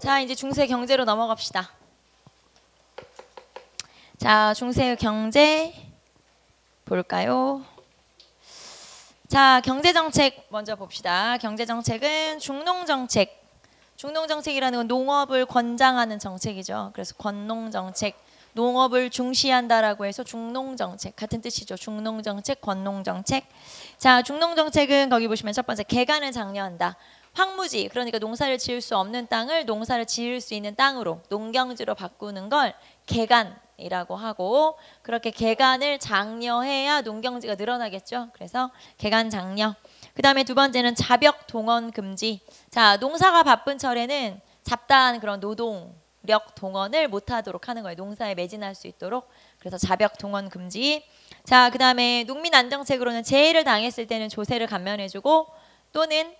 자, 이제 중세 경제로 넘어갑시다. 자, 중세 경제 볼까요? 자, 경제정책 먼저 봅시다. 경제정책은 중농정책. 중농정책이라는 건 농업을 권장하는 정책이죠. 그래서 권농정책, 농업을 중시한다라고 해서 중농정책 같은 뜻이죠. 중농정책, 권농정책. 자, 중농정책은 거기 보시면 첫 번째 개간을 장려한다. 황무지, 그러니까 농사를 지을 수 없는 땅을 농사를 지을 수 있는 땅으로, 농경지로 바꾸는 걸 개간이라고 하고, 그렇게 개간을 장려해야 농경지가 늘어나겠죠. 그래서 개간 장려. 그 다음에 두 번째는 자벽 동원 금지. 자, 농사가 바쁜 철에는 잡다한 그런 노동력 동원을 못하도록 하는 거예요. 농사에 매진할 수 있도록. 그래서 자벽 동원 금지. 자, 그 다음에 농민 안정책으로는 재해를 당했을 때는 조세를 감면해주고, 또는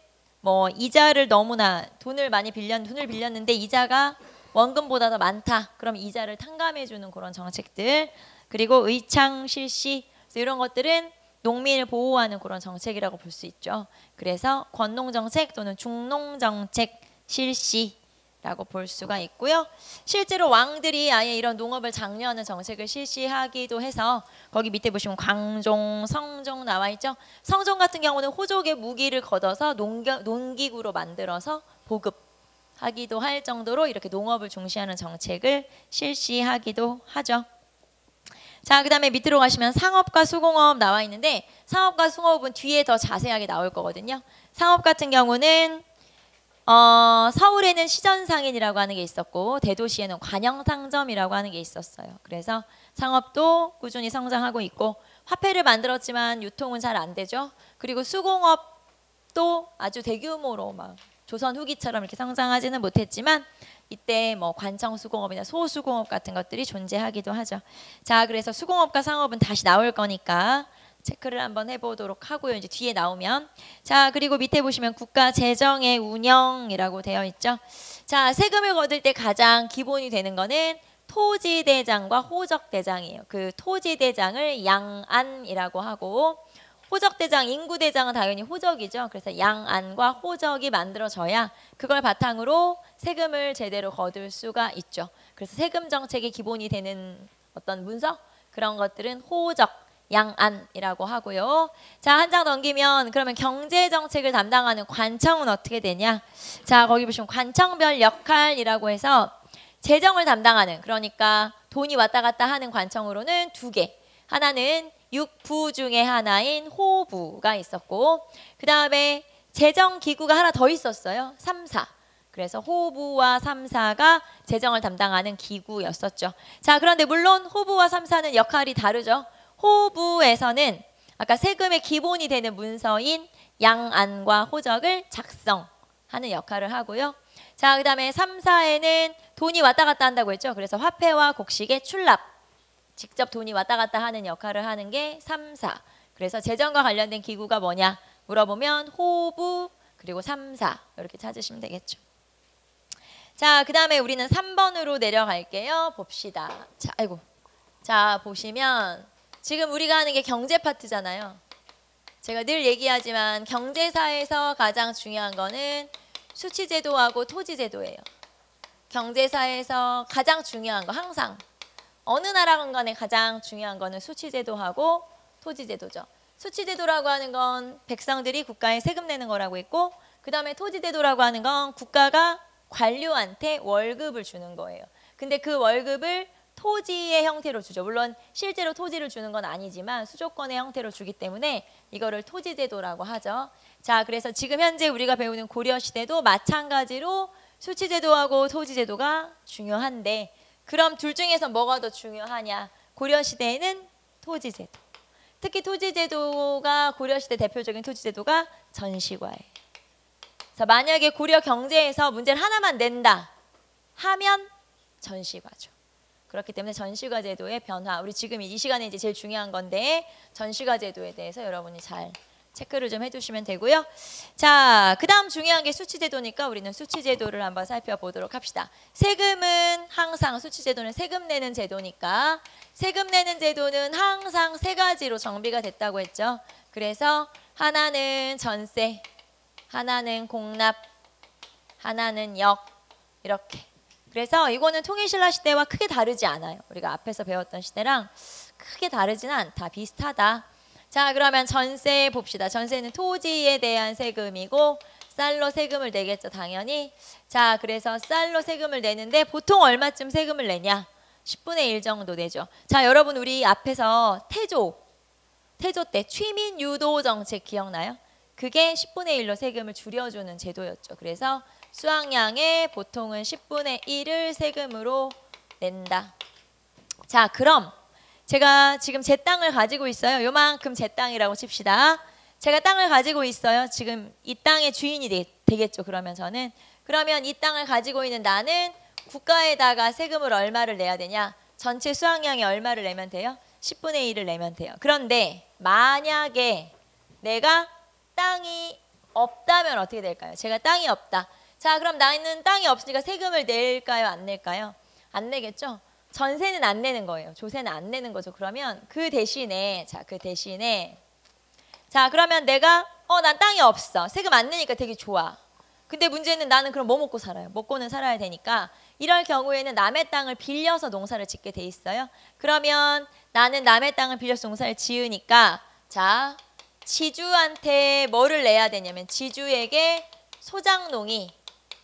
뭐 이자를 너무나 돈을 빌렸는데 이자가 원금보다 더 많다. 그럼 이자를 탕감해주는 그런 정책들. 그리고 의창 실시, 이런 것들은 농민을 보호하는 그런 정책이라고 볼 수 있죠. 그래서 권농정책 또는 중농정책 실시라고 볼 수가 있고요. 실제로 왕들이 아예 이런 농업을 장려하는 정책을 실시하기도 해서 거기 밑에 보시면 광종, 성종 나와 있죠. 성종 같은 경우는 호족의 무기를 걷어서 농기구로 만들어서 보급하기도 할 정도로 이렇게 농업을 중시하는 정책을 실시하기도 하죠. 자, 그 다음에 밑으로 가시면 상업과 수공업 나와 있는데, 상업과 수공업은 뒤에 더 자세하게 나올 거거든요. 상업 같은 경우는 서울에는 시전상인이라고 하는 게 있었고, 대도시에는 관영상점이라고 하는 게 있었어요. 그래서 상업도 꾸준히 성장하고 있고, 화폐를 만들었지만 유통은 잘 안 되죠. 그리고 수공업도 아주 대규모로 막 조선 후기처럼 이렇게 성장하지는 못했지만, 이때 뭐 관청수공업이나 소수공업 같은 것들이 존재하기도 하죠. 자, 그래서 수공업과 상업은 다시 나올 거니까 체크를 한번 해보도록 하고요. 이제 뒤에 나오면. 자, 그리고 밑에 보시면 국가 재정의 운영이라고 되어 있죠. 자, 세금을 거둘 때 가장 기본이 되는 거는 토지대장과 호적대장이에요. 그 토지대장을 양안이라고 하고, 호적대장, 인구대장은 당연히 호적이죠. 그래서 양안과 호적이 만들어져야 그걸 바탕으로 세금을 제대로 거둘 수가 있죠. 그래서 세금 정책의 기본이 되는 어떤 문서, 그런 것들은 호적, 양안이라고 하고요. 자, 한 장 넘기면 그러면 경제정책을 담당하는 관청은 어떻게 되냐. 자, 거기 보시면 관청별 역할이라고 해서 재정을 담당하는, 그러니까 돈이 왔다 갔다 하는 관청으로는 두 개. 하나는 육부 중에 하나인 호부가 있었고, 그 다음에 재정기구가 하나 더 있었어요. 3사. 그래서 호부와 3사가 재정을 담당하는 기구였었죠. 자, 그런데 물론 호부와 3사는 역할이 다르죠. 호부에서는 아까 세금의 기본이 되는 문서인 양안과 호적을 작성하는 역할을 하고요. 자, 그 다음에 3사에는 돈이 왔다 갔다 한다고 했죠. 그래서 화폐와 곡식의 출납, 직접 돈이 왔다 갔다 하는 역할을 하는 게 3사. 그래서 재정과 관련된 기구가 뭐냐 물어보면 호부 그리고 3사 이렇게 찾으시면 되겠죠. 자, 그 다음에 우리는 3번으로 내려갈게요. 봅시다. 자, 아이고. 자, 보시면 지금 우리가 하는 게 경제 파트잖아요. 제가 늘 얘기하지만 경제사에서 가장 중요한 거는 수치제도하고 토지제도예요. 경제사에서 가장 중요한 거 항상 어느 나라건 간에 가장 중요한 거는 수치제도하고 토지제도죠. 수치제도라고 하는 건 백성들이 국가에 세금 내는 거라고 했고, 그 다음에 토지제도라고 하는 건 국가가 관료한테 월급을 주는 거예요. 근데 그 월급을 토지의 형태로 주죠. 물론 실제로 토지를 주는 건 아니지만 수조권의 형태로 주기 때문에 이거를 토지제도라고 하죠. 자, 그래서 지금 현재 우리가 배우는 고려시대도 마찬가지로 수치제도하고 토지제도가 중요한데, 그럼 둘 중에서 뭐가 더 중요하냐? 고려시대에는 토지제도. 특히 토지제도가 고려시대 대표적인 토지제도가 전시과예요. 그래서 만약에 고려 경제에서 문제를 하나만 낸다 하면 전시과죠. 그렇기 때문에 전시과 제도의 변화, 우리 지금 이 시간에 이제 제일 중요한 건데 전시과 제도에 대해서 여러분이 잘 체크를 좀 해두시면 되고요. 자, 그 다음 중요한 게 수치제도니까 우리는 수치제도를 한번 살펴보도록 합시다. 세금은 항상, 수치제도는 세금 내는 제도니까 세금 내는 제도는 항상 세 가지로 정비가 됐다고 했죠. 그래서 하나는 전세, 하나는 공납, 하나는 역, 이렇게. 그래서 이거는 통일신라 시대와 크게 다르지 않아요. 우리가 앞에서 배웠던 시대랑 크게 다르지는 않다. 비슷하다. 자, 그러면 전세 봅시다. 전세는 토지에 대한 세금이고 쌀로 세금을 내겠죠, 당연히. 자, 그래서 쌀로 세금을 내는데 보통 얼마쯤 세금을 내냐? 10분의 1 정도 내죠. 자, 여러분 우리 앞에서 태조 때 취민 유도 정책 기억나요? 그게 10분의 1로 세금을 줄여주는 제도였죠. 그래서 수확량의 보통은 10분의 1을 세금으로 낸다. 자, 그럼 제가 지금 제 땅을 가지고 있어요. 요만큼 제 땅이라고 칩시다. 제가 땅을 가지고 있어요. 지금 이 땅의 주인이 되겠죠. 그러면 저는. 그러면 이 땅을 가지고 있는 나는 국가에다가 세금을 얼마를 내야 되냐? 전체 수확량의 얼마를 내면 돼요? 10분의 1을 내면 돼요. 그런데 만약에 내가 땅이 없다면 어떻게 될까요? 제가 땅이 없다. 자, 그럼 나는 땅이 없으니까 세금을 낼까요? 안 낼까요? 안 내겠죠? 전세는 안 내는 거예요. 조세는 안 내는 거죠. 그러면 그 대신에 자, 그러면 내가 난 땅이 없어. 세금 안 내니까 되게 좋아. 근데 문제는 나는 그럼 뭐 먹고 살아요? 먹고는 살아야 되니까 이럴 경우에는 남의 땅을 빌려서 농사를 짓게 돼 있어요. 그러면 나는 남의 땅을 빌려서 농사를 지으니까 자, 지주한테 뭐를 내야 되냐면 지주에게 소장농이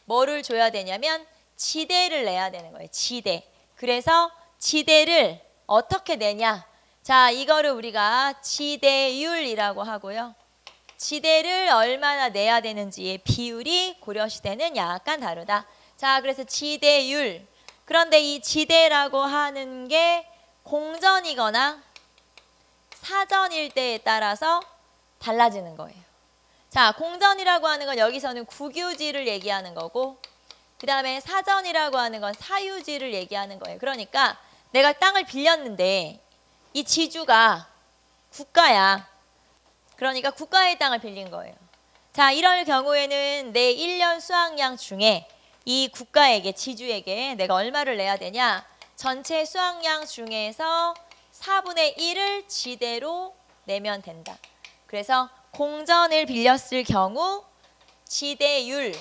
뭐를 줘야 되냐면 지대를 내야 되는 거예요. 지대. 그래서 지대를 어떻게 내냐? 자, 이거를 우리가 지대율이라고 하고요. 지대를 얼마나 내야 되는지의 비율이 고려시대는 약간 다르다. 자, 그래서 지대율. 그런데 이 지대라고 하는 게 공전이거나 사전일 때에 따라서 달라지는 거예요. 자, 공전이라고 하는 건 여기서는 국유지를 얘기하는 거고 그 다음에 사전이라고 하는 건 사유지를 얘기하는 거예요. 그러니까 내가 땅을 빌렸는데 이 지주가 국가야. 그러니까 국가의 땅을 빌린 거예요. 자, 이럴 경우에는 내 1년 수확량 중에 이 국가에게, 지주에게 내가 얼마를 내야 되냐? 전체 수확량 중에서 4분의 1을 지대로 내면 된다. 그래서 공전을 빌렸을 경우 지대율,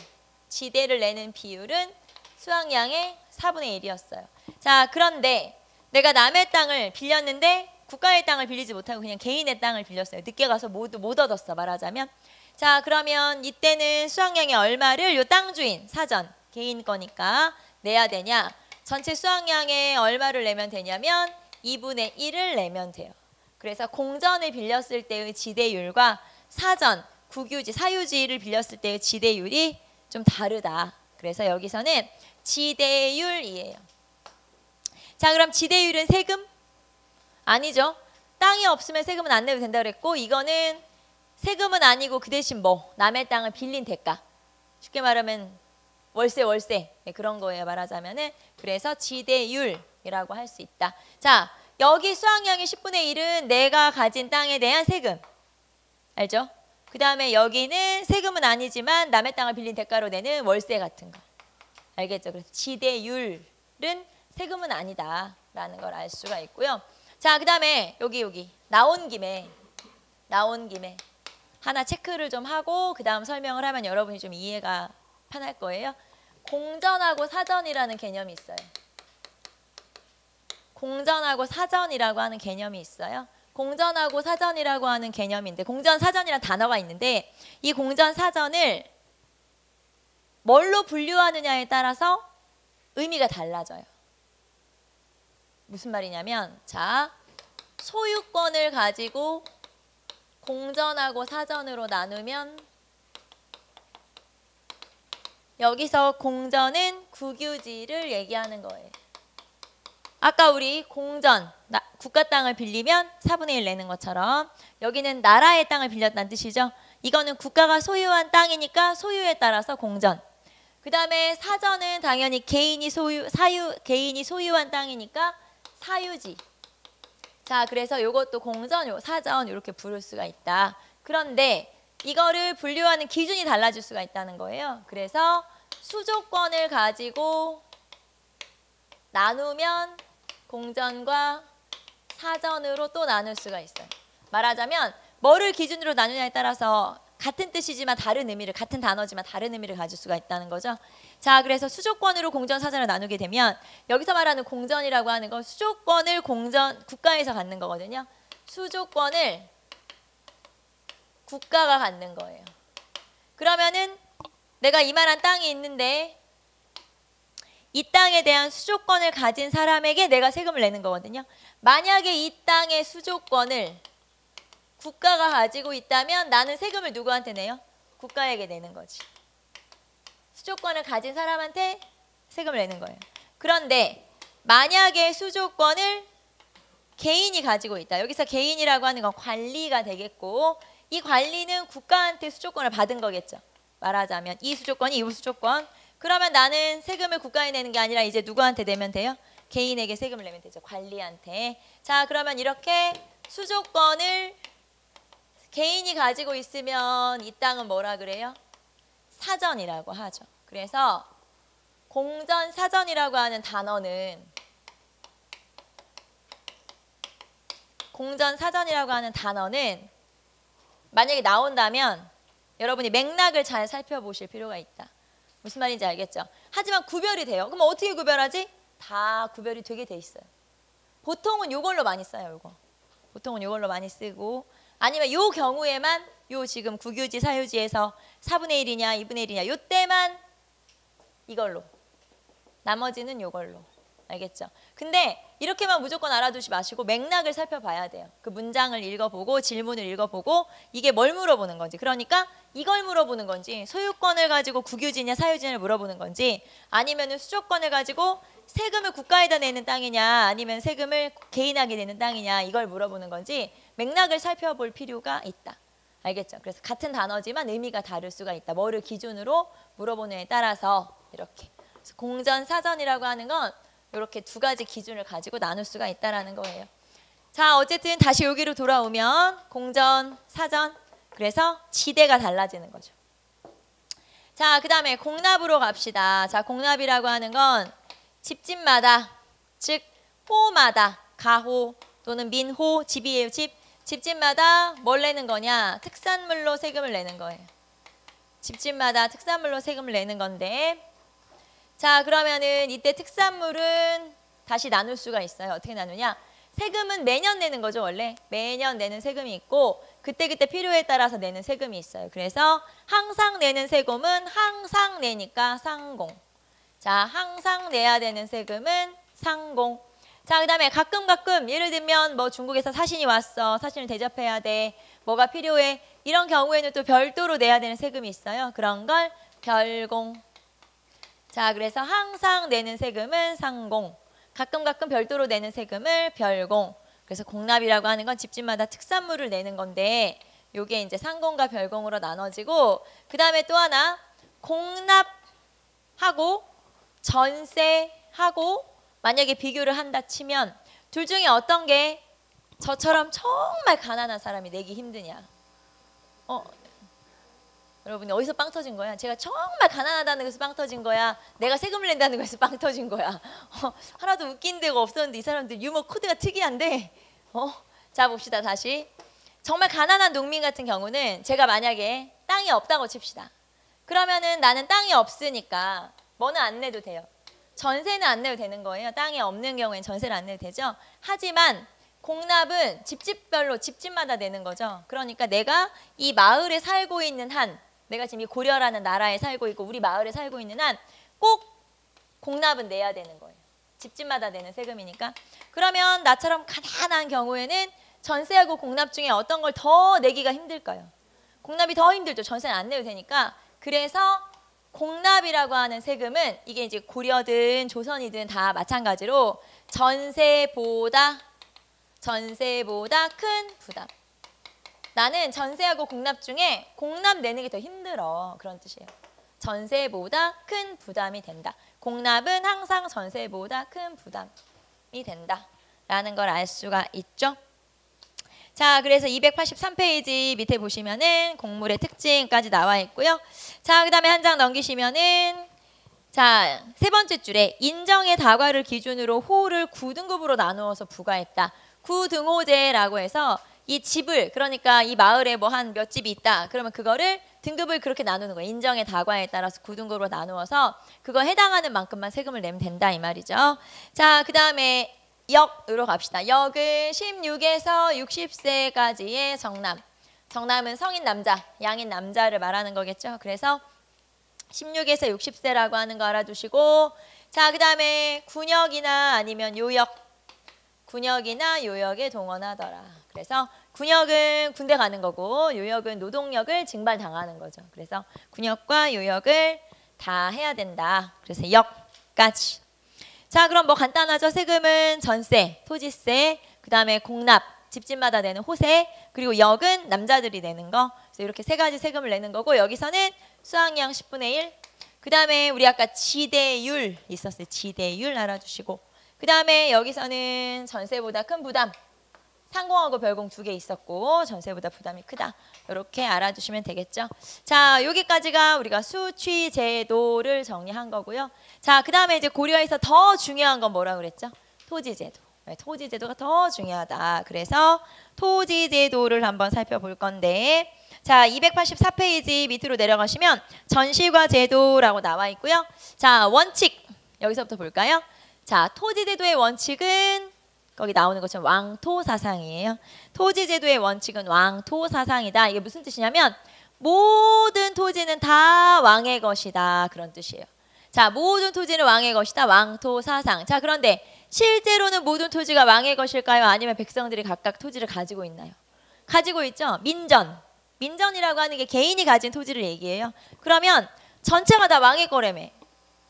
지대를 내는 비율은 수확량의 4분의 1이었어요. 자, 그런데 내가 남의 땅을 빌렸는데 국가의 땅을 빌리지 못하고 그냥 개인의 땅을 빌렸어요. 늦게 가서 모두 못 얻었어, 말하자면. 자, 그러면 이때는 수확량의 얼마를 요 땅 주인, 사전, 개인 거니까 내야 되냐? 전체 수확량의 얼마를 내면 되냐면 2분의 1을 내면 돼요. 그래서 공전을 빌렸을 때의 지대율과 사전, 국유지, 사유지를 빌렸을 때의 지대율이 좀 다르다. 그래서 여기서는 지대율이에요. 자, 그럼 지대율은 세금? 아니죠. 땅이 없으면 세금은 안 내도 된다고 그랬고 이거는 세금은 아니고 그 대신 뭐 남의 땅을 빌린 대가. 쉽게 말하면 월세 네, 그런 거예요. 말하자면은. 그래서 지대율이라고 할 수 있다. 자, 여기 수확량의 10분의 1은 내가 가진 땅에 대한 세금. 알죠? 그 다음에 여기는 세금은 아니지만 남의 땅을 빌린 대가로 내는 월세 같은 거. 알겠죠? 그래서 지대율은 세금은 아니다라는 걸 알 수가 있고요. 자, 그 다음에 여기 나온 김에 하나 체크를 좀 하고 그 다음 설명을 하면 여러분이 좀 이해가 편할 거예요. 공전하고 사전이라는 개념이 있어요. 공전하고 사전이라고 하는 개념이 있어요. 공전하고 사전이라고 하는 개념인데 공전, 사전이라는 단어가 있는데 이 공전, 사전을 뭘로 분류하느냐에 따라서 의미가 달라져요. 무슨 말이냐면 자, 소유권을 가지고 공전하고 사전으로 나누면 여기서 공전은 국유지를 얘기하는 거예요. 아까 우리 공전, 국가 땅을 빌리면 4분의 1 내는 것처럼 여기는 나라의 땅을 빌렸다는 뜻이죠. 이거는 국가가 소유한 땅이니까 소유에 따라서 공전. 그 다음에 사전은 당연히 개인이 소유한 땅이니까 사유지. 자, 그래서 이것도 공전, 사전 이렇게 부를 수가 있다. 그런데 이거를 분류하는 기준이 달라질 수가 있다는 거예요. 그래서 수조권을 가지고 나누면 공전과 사전으로 또 나눌 수가 있어요. 말하자면 뭐를 기준으로 나누냐에 따라서 같은 뜻이지만 다른 의미를, 같은 단어지만 다른 의미를 가질 수가 있다는 거죠. 자, 그래서 수조권으로 공전 사전을 나누게 되면 여기서 말하는 공전이라고 하는 건 수조권을 국가에서 갖는 거거든요. 수조권을 국가가 갖는 거예요. 그러면은 내가 이만한 땅이 있는데 이 땅에 대한 수조권을 가진 사람에게 내가 세금을 내는 거거든요. 만약에 이 땅의 수조권을 국가가 가지고 있다면 나는 세금을 누구한테 내요? 국가에게 내는 거지. 수조권을 가진 사람한테 세금을 내는 거예요. 그런데 만약에 수조권을 개인이 가지고 있다. 여기서 개인이라고 하는 건 관리가 되겠고, 이 관리는 국가한테 수조권을 받은 거겠죠. 말하자면 이 수조권이 이 수조권. 그러면 나는 세금을 국가에 내는 게 아니라 이제 누구한테 내면 돼요? 개인에게 세금을 내면 되죠. 관리한테. 자, 그러면 이렇게 수조권을 개인이 가지고 있으면 이 땅은 뭐라 그래요? 사전이라고 하죠. 그래서 공전사전이라고 하는 단어는, 공전사전이라고 하는 단어는 만약에 나온다면 여러분이 맥락을 잘 살펴보실 필요가 있다. 무슨 말인지 알겠죠? 하지만 구별이 돼요. 그럼 어떻게 구별하지? 다 구별이 되게 돼 있어요. 보통은 이걸로 많이 써요. 이거. 보통은 이걸로 많이 쓰고, 아니면 요 경우에만 요 지금 국유지 사유지에서 4분의 1이냐 2분의 1이냐 요때만 이걸로, 나머지는 요걸로. 알겠죠? 근데 이렇게만 무조건 알아두지 마시고 맥락을 살펴봐야 돼요. 그 문장을 읽어보고 질문을 읽어보고 이게 뭘 물어보는 건지, 그러니까 이걸 물어보는 건지, 소유권을 가지고 국유지냐 사유지냐를 물어보는 건지, 아니면 수조권을 가지고 세금을 국가에다 내는 땅이냐 아니면 세금을 개인에게 내는 땅이냐 이걸 물어보는 건지 맥락을 살펴볼 필요가 있다. 알겠죠? 그래서 같은 단어지만 의미가 다를 수가 있다. 뭐를 기준으로 물어보느냐에 따라서 이렇게. 그래서 공전사전이라고 하는 건 이렇게 두 가지 기준을 가지고 나눌 수가 있다라는 거예요. 자, 어쨌든 다시 여기로 돌아오면 공전, 사전, 그래서 지대가 달라지는 거죠. 자, 그 다음에 공납으로 갑시다. 자, 공납이라고 하는 건 집집마다, 즉 호마다, 가호 또는 민호, 집이에요. 집집마다 뭘 내는 거냐? 특산물로 세금을 내는 거예요. 집집마다 특산물로 세금을 내는 건데, 자, 그러면은 이때 특산물은 다시 나눌 수가 있어요. 어떻게 나누냐? 세금은 매년 내는 거죠, 원래. 매년 내는 세금이 있고 그때그때 필요에 따라서 내는 세금이 있어요. 그래서 항상 내는 세금은 항상 내니까 상공. 자, 항상 내야 되는 세금은 상공. 자, 그 다음에 가끔 예를 들면 뭐 중국에서 사신이 왔어. 사신을 대접해야 돼. 뭐가 필요해. 이런 경우에는 또 별도로 내야 되는 세금이 있어요. 그런 걸 별공. 자, 그래서 항상 내는 세금은 상공, 가끔 별도로 내는 세금을 별공. 그래서 공납이라고 하는 건 집집마다 특산물을 내는 건데 요게 이제 상공과 별공으로 나눠지고, 그 다음에 또 하나 공납하고 전세하고 만약에 비교를 한다 치면 둘 중에 어떤 게 저처럼 정말 가난한 사람이 내기 힘드냐? 여러분이 어디서 빵 터진 거야? 제가 정말 가난하다는 것에서 빵 터진 거야? 내가 세금을 낸다는 것에서 빵 터진 거야? 하나도 웃긴 데가 없었는데 이 사람들 유머 코드가 특이한데? 자, 봅시다. 다시. 정말 가난한 농민 같은 경우는 제가 만약에 땅이 없다고 칩시다. 그러면은 나는 땅이 없으니까 뭐는 안 내도 돼요. 전세는 안 내도 되는 거예요. 땅이 없는 경우엔 전세를 안 내도 되죠. 하지만 공납은 집집별로 집집마다 내는 거죠. 그러니까 내가 이 마을에 살고 있는 한, 내가 지금 이 고려라는 나라에 살고 있고 우리 마을에 살고 있는 한 꼭 공납은 내야 되는 거예요. 집집마다 내는 세금이니까. 그러면 나처럼 가난한 경우에는 전세하고 공납 중에 어떤 걸 더 내기가 힘들까요? 공납이 더 힘들죠. 전세는 안 내도 되니까. 그래서 공납이라고 하는 세금은 이게 이제 고려든 조선이든 다 마찬가지로 전세보다 큰 부담. 나는 전세하고 공납 중에 공납 내는 게 더 힘들어. 그런 뜻이에요. 전세보다 큰 부담이 된다. 공납은 항상 전세보다 큰 부담이 된다. 라는 걸 알 수가 있죠. 자, 그래서 283페이지 밑에 보시면은 공물의 특징까지 나와 있고요. 자, 그 다음에 한 장 넘기시면은, 자, 세 번째 줄에 인정의 다과를 기준으로 호를 9등급으로 나누어서 부과했다. 구등호제라고 해서 이 집을, 그러니까 이 마을에 뭐 한 몇 집이 있다. 그러면 그거를 등급을 그렇게 나누는 거예요. 인정의 다과에 따라서 9등급으로 나누어서 그거 해당하는 만큼만 세금을 내면 된다 이 말이죠. 자, 그 다음에 역으로 갑시다. 역은 16에서 60세까지의 정남. 정남은 성인 남자, 양인 남자를 말하는 거겠죠. 그래서 16에서 60세라고 하는 거 알아두시고, 자, 그 다음에 군역이나 아니면 요역, 군역이나 요역에 동원하더라. 그래서 군역은 군대 가는 거고 요역은 노동력을 징발당하는 거죠. 그래서 군역과 요역을 다 해야 된다. 그래서 역까지. 자, 그럼 뭐 간단하죠. 세금은 전세, 토지세, 그 다음에 공납, 집집마다 내는 호세, 그리고 역은 남자들이 내는 거. 그래서 이렇게 세 가지 세금을 내는 거고, 여기서는 수학량 10분의 1. 그 다음에 우리 아까 지대율 있었어요. 지대율 알아두시고, 그 다음에 여기서는 전세보다 큰 부담, 상공하고 별공 2개 있었고 전세보다 부담이 크다. 이렇게 알아두시면 되겠죠. 자, 여기까지가 우리가 수취제도를 정리한 거고요. 자, 그 다음에 이제 고려에서 더 중요한 건 뭐라고 그랬죠? 토지제도. 네, 토지제도가 더 중요하다. 그래서 토지제도를 한번 살펴볼 건데, 자, 284페이지 밑으로 내려가시면 전시과 제도라고 나와 있고요. 자, 원칙 여기서부터 볼까요? 자, 토지제도의 원칙은 거기 나오는 것처럼 왕토사상이에요. 토지제도의 원칙은 왕토사상이다. 이게 무슨 뜻이냐면 모든 토지는 다 왕의 것이다. 그런 뜻이에요. 자, 모든 토지는 왕의 것이다. 왕토사상. 자, 그런데 실제로는 모든 토지가 왕의 것일까요? 아니면 백성들이 각각 토지를 가지고 있나요? 가지고 있죠. 민전. 민전이라고 하는 게 개인이 가진 토지를 얘기해요. 그러면 전체가 다 왕의 거라며.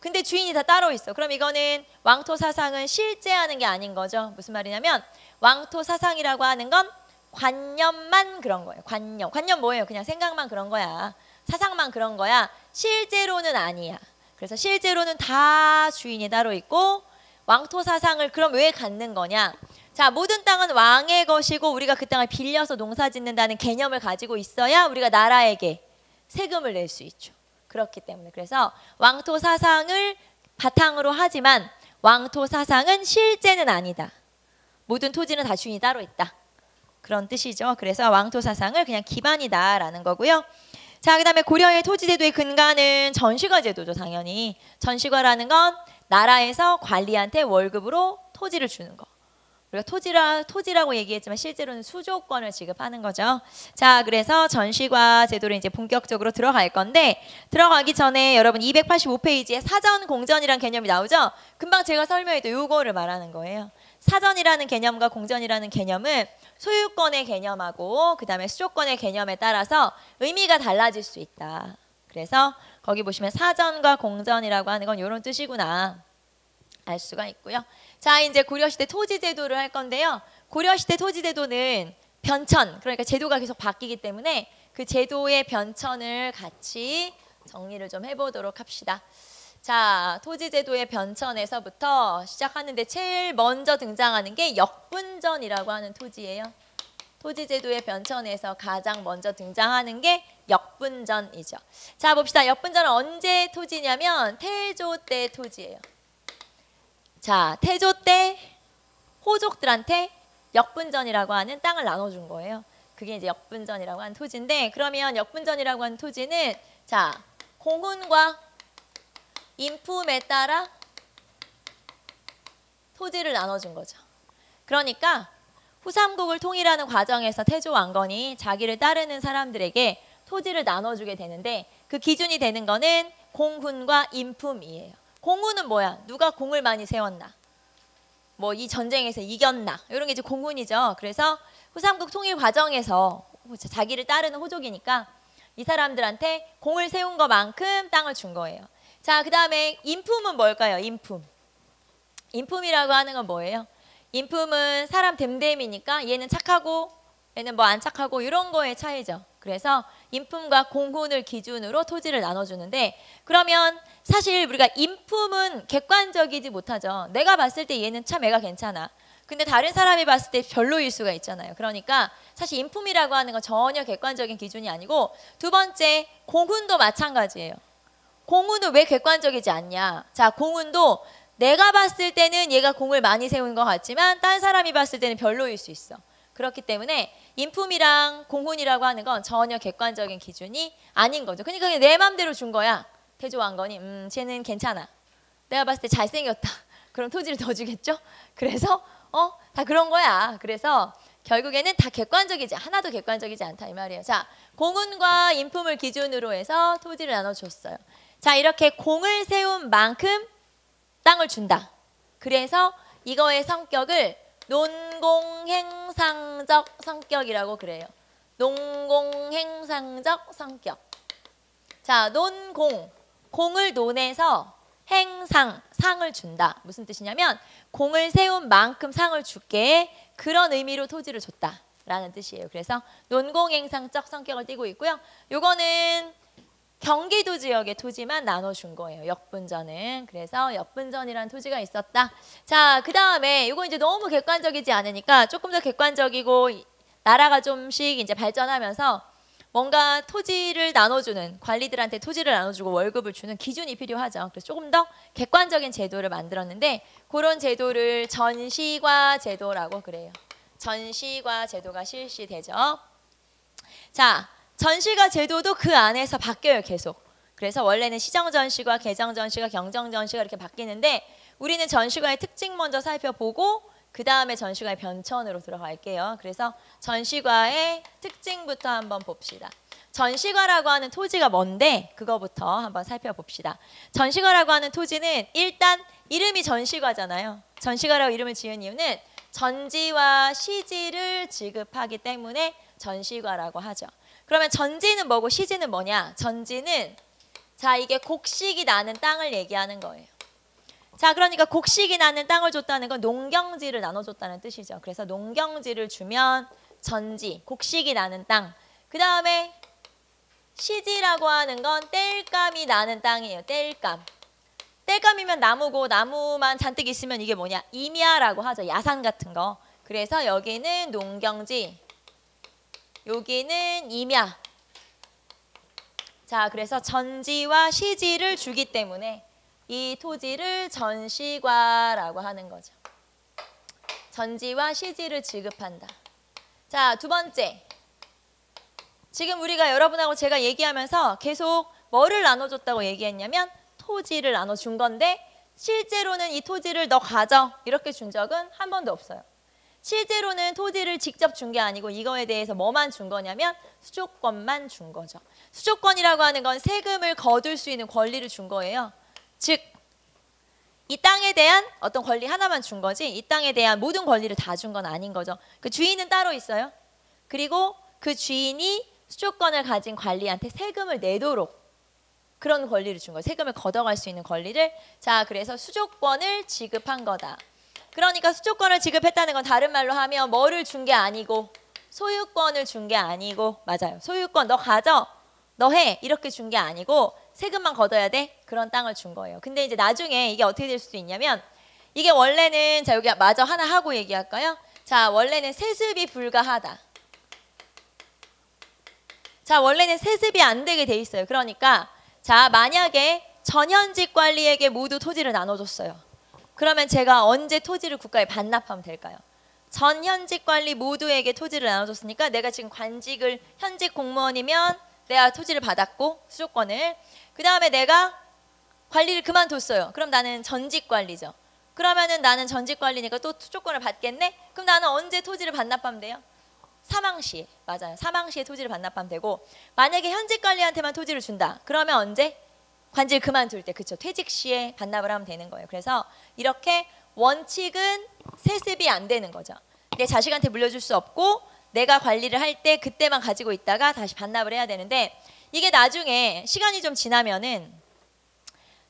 근데 주인이 다 따로 있어. 그럼 이거는 왕토사상은 실제하는 게 아닌 거죠. 무슨 말이냐면 왕토사상이라고 하는 건 관념만 그런 거예요. 관념. 관념 뭐예요? 그냥 생각만 그런 거야. 사상만 그런 거야. 실제로는 아니야. 그래서 실제로는 다 주인이 따로 있고, 왕토사상을 그럼 왜 갖는 거냐? 자, 모든 땅은 왕의 것이고 우리가 그 땅을 빌려서 농사 짓는다는 개념을 가지고 있어야 우리가 나라에게 세금을 낼 수 있죠. 그렇기 때문에. 그래서 왕토사상을 바탕으로 하지만 왕토사상은 실제는 아니다. 모든 토지는 다 주인이 따로 있다. 그런 뜻이죠. 그래서 왕토사상을 그냥 기반이다라는 거고요. 자, 그 다음에 고려의 토지제도의 근간은 전시과 제도죠. 당연히. 전시과라는 건 나라에서 관리한테 월급으로 토지를 주는 거. 우리가 토지라고 얘기했지만 실제로는 수조권을 지급하는 거죠. 자, 그래서 전시과 제도를 이제 본격적으로 들어갈 건데, 들어가기 전에 여러분 285페이지에 사전 공전이라는 개념이 나오죠. 금방 제가 설명했던 요거를 말하는 거예요. 사전이라는 개념과 공전이라는 개념은 소유권의 개념하고 그 다음에 수조권의 개념에 따라서 의미가 달라질 수 있다. 그래서 거기 보시면 사전과 공전이라고 하는 건 이런 뜻이구나 알 수가 있고요. 자, 이제 고려시대 토지제도를 할 건데요. 고려시대 토지제도는 변천, 그러니까 제도가 계속 바뀌기 때문에 그 제도의 변천을 같이 정리를 좀 해보도록 합시다. 자, 토지제도의 변천에서부터 시작하는데 제일 먼저 등장하는 게 역분전이라고 하는 토지예요. 토지제도의 변천에서 가장 먼저 등장하는 게 역분전이죠. 자, 봅시다. 역분전은 언제 토지냐면 태조 때 토지예요. 자, 태조 때 호족들한테 역분전이라고 하는 땅을 나눠준 거예요. 그게 이제 역분전이라고 하는 토지인데, 그러면 역분전이라고 하는 토지는 자, 공훈과 인품에 따라 토지를 나눠준 거죠. 그러니까 후삼국을 통일하는 과정에서 태조 왕건이 자기를 따르는 사람들에게 토지를 나눠주게 되는데, 그 기준이 되는 거는 공훈과 인품이에요. 공훈은 뭐야? 누가 공을 많이 세웠나? 뭐 이 전쟁에서 이겼나? 이런 게 이제 공훈이죠. 그래서 후삼국 통일 과정에서 자기를 따르는 호족이니까 이 사람들한테 공을 세운 것만큼 땅을 준 거예요. 자, 그 다음에 인품은 뭘까요? 인품. 인품이라고 하는 건 뭐예요? 인품은 사람 됨됨이니까 얘는 착하고 얘는 뭐 안 착하고 이런 거의 차이죠. 그래서 인품과 공훈을 기준으로 토지를 나눠주는데, 그러면 사실 우리가 인품은 객관적이지 못하죠. 내가 봤을 때 얘는 참 애가 괜찮아. 근데 다른 사람이 봤을 때 별로일 수가 있잖아요. 그러니까 사실 인품이라고 하는 건 전혀 객관적인 기준이 아니고, 두 번째 공훈도 마찬가지예요. 공훈은 왜 객관적이지 않냐? 자, 공훈도 내가 봤을 때는 얘가 공을 많이 세운 것 같지만 다른 사람이 봤을 때는 별로일 수 있어. 그렇기 때문에 인품이랑 공훈이라고 하는 건 전혀 객관적인 기준이 아닌 거죠. 그러니까 그냥 내 맘대로 준 거야. 태조왕건이 쟤는 괜찮아. 내가 봤을 때 잘생겼다. 그럼 토지를 더 주겠죠? 그래서 다 그런 거야. 그래서 결국에는 다 객관적이지 하나도 객관적이지 않다 이 말이에요. 자, 공훈과 인품을 기준으로 해서 토지를 나눠줬어요. 자, 이렇게 공을 세운 만큼 땅을 준다. 그래서 이거의 성격을 논공행상적 성격이라고 그래요. 논공행상적 성격. 자, 공을 논해서 상을 준다. 무슨 뜻이냐면 공을 세운 만큼 상을 줄게. 그런 의미로 토지를 줬다라는 뜻이에요. 그래서 논공행상적 성격을 띠고 있고요. 요거는 경기도 지역의 토지만 나눠준 거예요. 역분전은. 그래서 역분전이라는 토지가 있었다. 자, 그 다음에 이거 이제 너무 객관적이지 않으니까 조금 더 객관적이고 나라가 좀씩 이제 발전하면서 뭔가 토지를 나눠주는 관리들한테 토지를 나눠주고 월급을 주는 기준이 필요하죠. 그래서 조금 더 객관적인 제도를 만들었는데 그런 제도를 전시과 제도라고 그래요. 전시과 제도가 실시되죠. 자, 전시과 제도도 그 안에서 바뀌어요, 계속. 그래서 원래는 시정전시과, 개정전시과, 경정전시가 이렇게 바뀌는데 우리는 전시과의 특징 먼저 살펴보고 그 다음에 전시과의 변천으로 들어갈게요. 그래서 전시과의 특징부터 한번 봅시다. 전시과라고 하는 토지가 뭔데 그거부터 한번 살펴봅시다. 전시과라고 하는 토지는 일단 이름이 전시과잖아요. 전시과라고 이름을 지은 이유는 전지와 시지를 지급하기 때문에 전시과라고 하죠. 그러면 전지는 뭐고 시지는 뭐냐? 전지는 자, 이게 곡식이 나는 땅을 얘기하는 거예요. 자, 그러니까 곡식이 나는 땅을 줬다는 건 농경지를 나눠줬다는 뜻이죠. 그래서 농경지를 주면 전지, 곡식이 나는 땅. 그 다음에 시지라고 하는 건 땔감이 나는 땅이에요. 땔감. 땔감이면 나무고 나무만 잔뜩 있으면 이게 뭐냐? 임야라고 하죠. 야산 같은 거. 그래서 여기는 농경지, 여기는 임야. 자, 그래서 전지와 시지를 주기 때문에 이 토지를 전시과라고 하는 거죠. 전지와 시지를 지급한다. 자, 두 번째. 지금 우리가 여러분하고 제가 얘기하면서 계속 뭐를 나눠줬다고 얘기했냐면 토지를 나눠준 건데 실제로는 이 토지를 너 가져 이렇게 준 적은 한 번도 없어요. 실제로는 토지를 직접 준 게 아니고 이거에 대해서 뭐만 준 거냐면 수조권만 준 거죠. 수조권이라고 하는 건 세금을 거둘 수 있는 권리를 준 거예요. 즉, 이 땅에 대한 어떤 권리 하나만 준 거지 이 땅에 대한 모든 권리를 다 준 건 아닌 거죠. 그 주인은 따로 있어요. 그리고 그 주인이 수조권을 가진 관리한테 세금을 내도록 그런 권리를 준 거예요. 세금을 걷어갈 수 있는 권리를. 자, 그래서 수조권을 지급한 거다. 그러니까 수조권을 지급했다는 건 다른 말로 하면 뭐를 준 게 아니고 소유권을 준 게 아니고 맞아요. 소유권 너 가져, 너 해 이렇게 준 게 아니고 세금만 걷어야 돼? 그런 땅을 준 거예요. 근데 이제 나중에 이게 어떻게 될 수도 있냐면 이게 원래는 자 여기 마저 하나 하고 얘기할까요? 자, 원래는 세습이 불가하다. 자, 원래는 세습이 안 되게 돼 있어요. 그러니까 자, 만약에 전현직 관리에게 모두 토지를 나눠줬어요. 그러면 제가 언제 토지를 국가에 반납하면 될까요? 전현직 관리 모두에게 토지를 나눠줬으니까 내가 지금 관직을 현직 공무원이면 내가 토지를 받았고 수조권을 그 다음에 내가 관리를 그만뒀어요. 그럼 나는 전직 관리죠. 그러면은 나는 전직 관리니까 또 수조권을 받겠네? 그럼 나는 언제 토지를 반납하면 돼요? 사망 시에. 맞아요. 사망 시에 토지를 반납하면 되고 만약에 현직 관리한테만 토지를 준다. 그러면 언제? 관직을 그만둘 때. 그렇죠. 퇴직 시에 반납을 하면 되는 거예요. 그래서 이렇게 원칙은 세습이 안 되는 거죠. 내 자식한테 물려줄 수 없고 내가 관리를 할 때 그때만 가지고 있다가 다시 반납을 해야 되는데 이게 나중에 시간이 좀 지나면은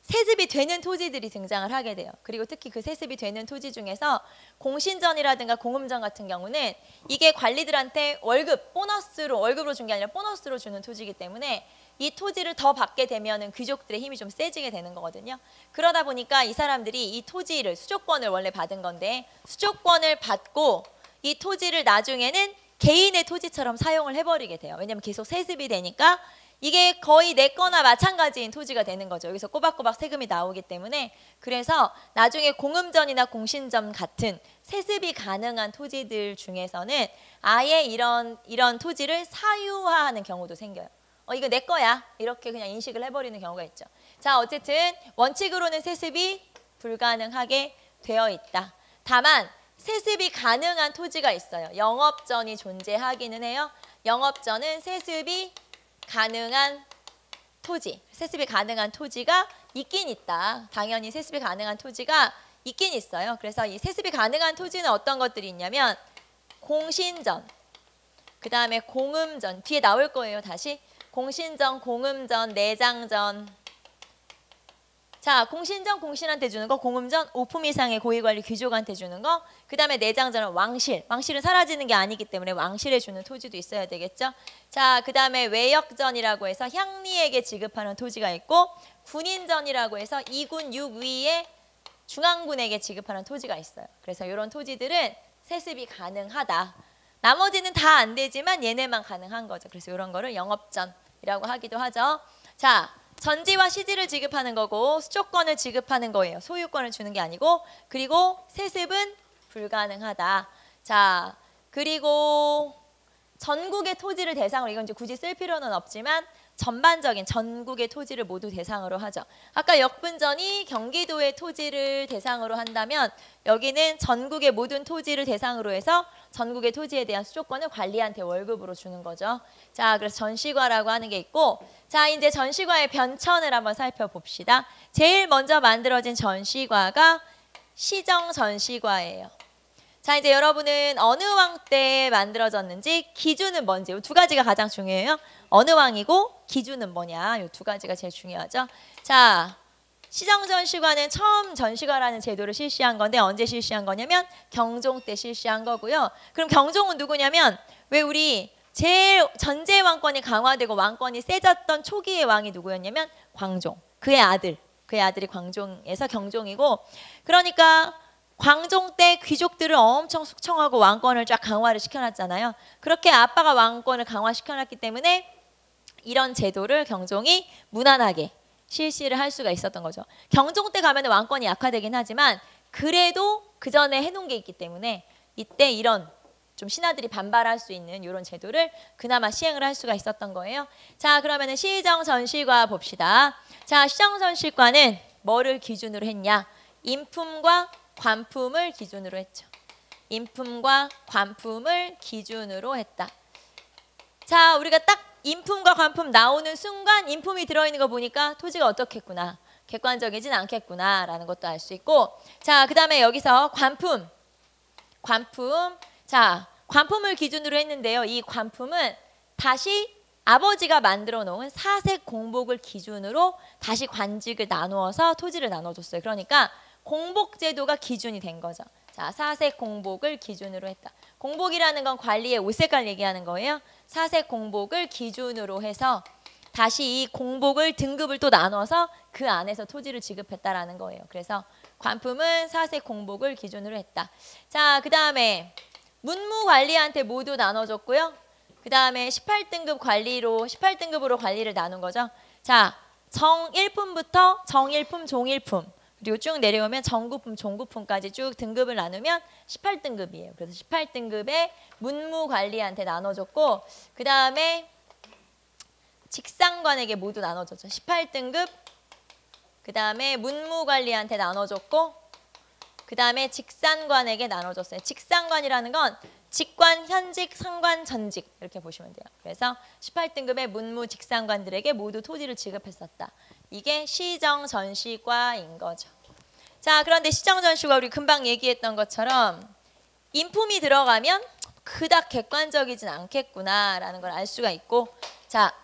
세습이 되는 토지들이 등장을 하게 돼요. 그리고 특히 그 세습이 되는 토지 중에서 공신전이라든가 공음전 같은 경우는 이게 관리들한테 월급으로 준 게 아니라 보너스로 주는 토지이기 때문에 이 토지를 더 받게 되면은 귀족들의 힘이 좀 세지게 되는 거거든요. 그러다 보니까 이 사람들이 이 토지를 수조권을 원래 받은 건데 수조권을 받고 이 토지를 나중에는 개인의 토지처럼 사용을 해버리게 돼요. 왜냐하면 계속 세습이 되니까 이게 거의 내 거나 마찬가지인 토지가 되는 거죠. 여기서 꼬박꼬박 세금이 나오기 때문에. 그래서 나중에 공음전이나 공신전 같은 세습이 가능한 토지들 중에서는 아예 이런 토지를 사유화하는 경우도 생겨요. 이거 내 거야. 이렇게 그냥 인식을 해버리는 경우가 있죠. 자, 어쨌든 원칙으로는 세습이 불가능하게 되어 있다. 다만 세습이 가능한 토지가 있어요. 영업전이 존재하기는 해요. 영업전은 세습이 가능한 토지, 세습이 가능한 토지가 있긴 있다. 당연히 세습이 가능한 토지가 있긴 있어요. 그래서 이 세습이 가능한 토지는 어떤 것들이 있냐면 공신전, 그 다음에 공음전, 뒤에 나올 거예요. 다시 공신전, 공음전, 내장전. 자, 공신전 공신한테 주는 거, 공음전 5품 이상의 고위관리 귀족한테 주는 거, 그 다음에 내장전은 왕실, 왕실은 사라지는 게 아니기 때문에 왕실에 주는 토지도 있어야 되겠죠. 자, 그 다음에 외역전이라고 해서 향리에게 지급하는 토지가 있고, 군인전이라고 해서 2군 6위의 중앙군에게 지급하는 토지가 있어요. 그래서 이런 토지들은 세습이 가능하다. 나머지는 다 안 되지만 얘네만 가능한 거죠. 그래서 이런 거를 영업전이라고 하기도 하죠. 자, 전지와 시지를 지급하는 거고 수조권을 지급하는 거예요. 소유권을 주는 게 아니고. 그리고 세습은 불가능하다. 자, 그리고 전국의 토지를 대상으로, 이건 이제 굳이 쓸 필요는 없지만 전반적인 전국의 토지를 모두 대상으로 하죠. 아까 역분전이 경기도의 토지를 대상으로 한다면 여기는 전국의 모든 토지를 대상으로 해서 전국의 토지에 대한 수조권을 관리한테 월급으로 주는 거죠. 자, 그래서 전시과라고 하는 게 있고, 자, 이제 전시과의 변천을 한번 살펴봅시다. 제일 먼저 만들어진 전시과가 시정전시과예요. 자, 이제 여러분은 어느 왕 때 만들어졌는지 기준은 뭔지 이 두 가지가 가장 중요해요. 어느 왕이고 기준은 뭐냐, 이 두 가지가 제일 중요하죠. 자, 시정전시과는 처음 전시과라는 제도를 실시한 건데 언제 실시한 거냐면 경종 때 실시한 거고요. 그럼 경종은 누구냐면, 왜 우리 제일 전제 왕권이 강화되고 왕권이 세졌던 초기의 왕이 누구였냐면 광종, 그의 아들이 광종에서 경종이고, 그러니까 광종 때 귀족들을 엄청 숙청하고 왕권을 쫙 강화를 시켜놨잖아요. 그렇게 아빠가 왕권을 강화시켜놨기 때문에 이런 제도를 경종이 무난하게 실시를 할 수가 있었던 거죠. 경종 때 가면 왕권이 약화되긴 하지만 그래도 그 전에 해놓은 게 있기 때문에 이때 이런 좀 신하들이 반발할 수 있는 이런 제도를 그나마 시행을 할 수가 있었던 거예요. 자, 그러면은 시정전시과 봅시다. 자, 시정전시과는 뭐를 기준으로 했냐? 인품과 관품을 기준으로 했죠. 인품과 관품을 기준으로 했다. 자, 우리가 딱 인품과 관품 나오는 순간 인품이 들어있는 거 보니까 토지가 어떻겠구나, 객관적이진 않겠구나 라는 것도 알 수 있고, 자, 그 다음에 여기서 관품. 자, 관품을 기준으로 했는데요. 이 관품은 다시 아버지가 만들어 놓은 사색 공복을 기준으로 다시 관직을 나누어서 토지를 나눠줬어요. 그러니까 공복제도가 기준이 된 거죠. 자, 사색 공복을 기준으로 했다. 공복이라는 건 관리의 옷색깔 얘기하는 거예요. 사색 공복을 기준으로 해서 다시 이 공복을 등급을 또 나눠서 그 안에서 토지를 지급했다라는 거예요. 그래서 관품은 사색 공복을 기준으로 했다. 자, 그 다음에 문무관리한테 모두 나눠줬고요. 그 다음에 18등급으로 관리를 나눈 거죠. 자, 정일품부터 정일품, 종일품, 그리고 쭉 내려오면 정구품, 종구품까지 쭉 등급을 나누면 18등급이에요. 그래서 18등급에 문무관리한테 나눠줬고, 그 다음에 직상관에게 모두 나눠줬죠. 18등급, 그 다음에 문무관리한테 나눠줬고, 그 다음에 직산관에게 나눠줬어요. 직상관이라는 건 직관, 현직, 상관, 전직 이렇게 보시면 돼요. 그래서 18등급의 문무, 직상관들에게 모두 토지를 지급했었다. 이게 시정전시과인 거죠. 자, 그런데 시정전시과 우리 금방 얘기했던 것처럼 인품이 들어가면 그닥 객관적이진 않겠구나라는 걸 알 수가 있고, 자,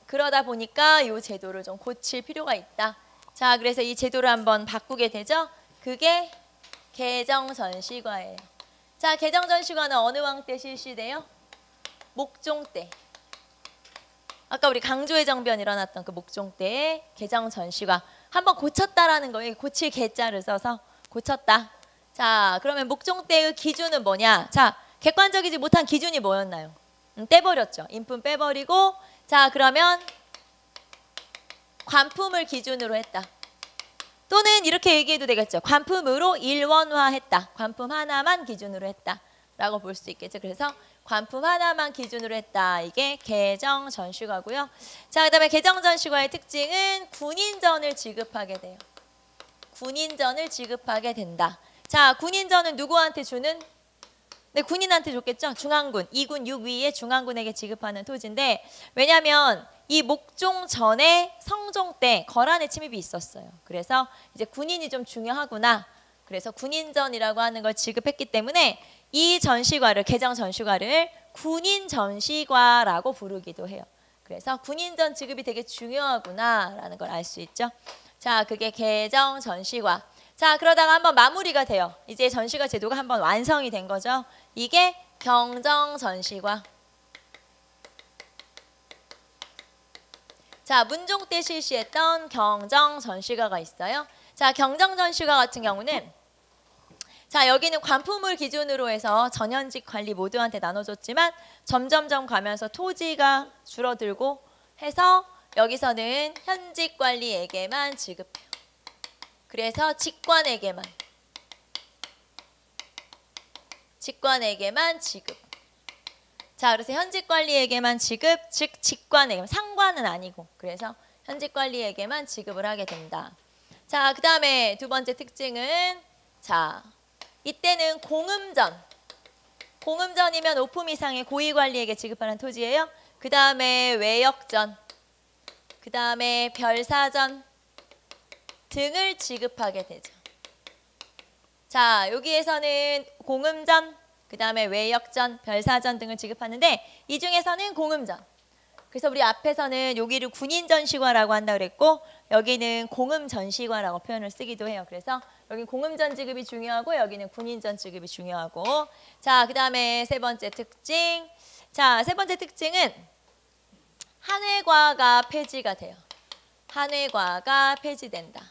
그러다 보니까 이 제도를 좀 고칠 필요가 있다. 자, 그래서 이 제도를 한번 바꾸게 되죠. 그게 개정전시과예요. 자, 개정전시과는 어느 왕 때 실시돼요? 목종 때. 아까 우리 강조의 정변 일어났던 그 목종 때의 개정전시과 한번 고쳤다라는 거예요. 고칠 개자를 써서 고쳤다. 자, 그러면 목종 때의 기준은 뭐냐? 자, 객관적이지 못한 기준이 뭐였나요? 떼버렸죠. 인품 빼버리고, 자, 그러면 관품을 기준으로 했다. 또는 이렇게 얘기해도 되겠죠. 관품으로 일원화했다. 관품 하나만 기준으로 했다. 라고 볼 수 있겠죠. 그래서 관품 하나만 기준으로 했다. 이게 개정전시과고요. 자, 그 다음에 개정전시과의 특징은 군인전을 지급하게 돼요. 군인전을 지급하게 된다. 자, 군인전은 누구한테 주는? 네, 군인한테 줬겠죠. 중앙군, 2군 6위의 중앙군에게 지급하는 토지인데, 왜냐하면 이 목종 전에 성종 때 거란의 침입이 있었어요. 그래서 이제 군인이 좀 중요하구나. 그래서 군인전이라고 하는 걸 지급했기 때문에 이 전시과를, 개정 전시과를 군인 전시과라고 부르기도 해요. 그래서 군인전 지급이 되게 중요하구나라는 걸 알 수 있죠. 자, 그게 개정 전시과. 자, 그러다가 한번 마무리가 돼요. 이제 전시과 제도가 한번 완성이 된 거죠. 이게 경정 전시과. 자, 문종 때 실시했던 경정 전시과가 있어요. 자, 경정 전시과 같은 경우는 자, 여기는 관품을 기준으로 해서 전현직 관리 모두한테 나눠줬지만 점점점 가면서 토지가 줄어들고 해서 여기서는 현직 관리에게만 지급해요. 그래서 직관에게만 지급. 자, 그래서 현직 관리에게만 지급, 즉 직관에게만, 상관은 아니고, 그래서 현직 관리에게만 지급을 하게 된다. 자, 그 다음에 두 번째 특징은 자, 이때는 공음전이면 5품 이상의 고위 관리에게 지급하는 토지예요. 그 다음에 외역전, 그 다음에 별사전 등을 지급하게 되죠. 자, 여기에서는 공음전, 그 다음에 외역전, 별사전 등을 지급하는데 이 중에서는 공음전. 그래서 우리 앞에서는 여기를 군인전시과라고 한다고 그랬고 여기는 공음전시과라고 표현을 쓰기도 해요. 그래서 여기 공음전 지급이 중요하고 여기는 군인전 지급이 중요하고. 자, 그 다음에 세 번째 특징. 자, 세 번째 특징은 한회과가 폐지가 돼요. 한회과가 폐지된다.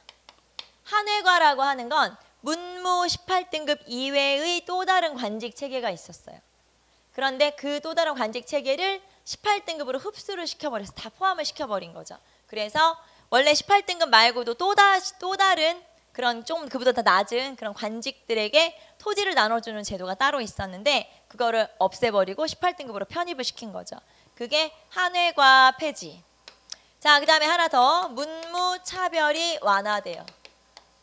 한회과라고 하는 건 문무 18등급 이외의 또 다른 관직 체계가 있었어요. 그런데 그 또 다른 관직 체계를 18등급으로 흡수를 시켜버려서 다 포함을 시켜버린 거죠. 그래서 원래 18등급 말고도 또 다른 그런 좀 그보다 더 낮은 그런 관직들에게 토지를 나눠주는 제도가 따로 있었는데 그거를 없애버리고 18등급으로 편입을 시킨 거죠. 그게 한회과 폐지. 자, 그 다음에 하나 더. 문무차별이 완화돼요.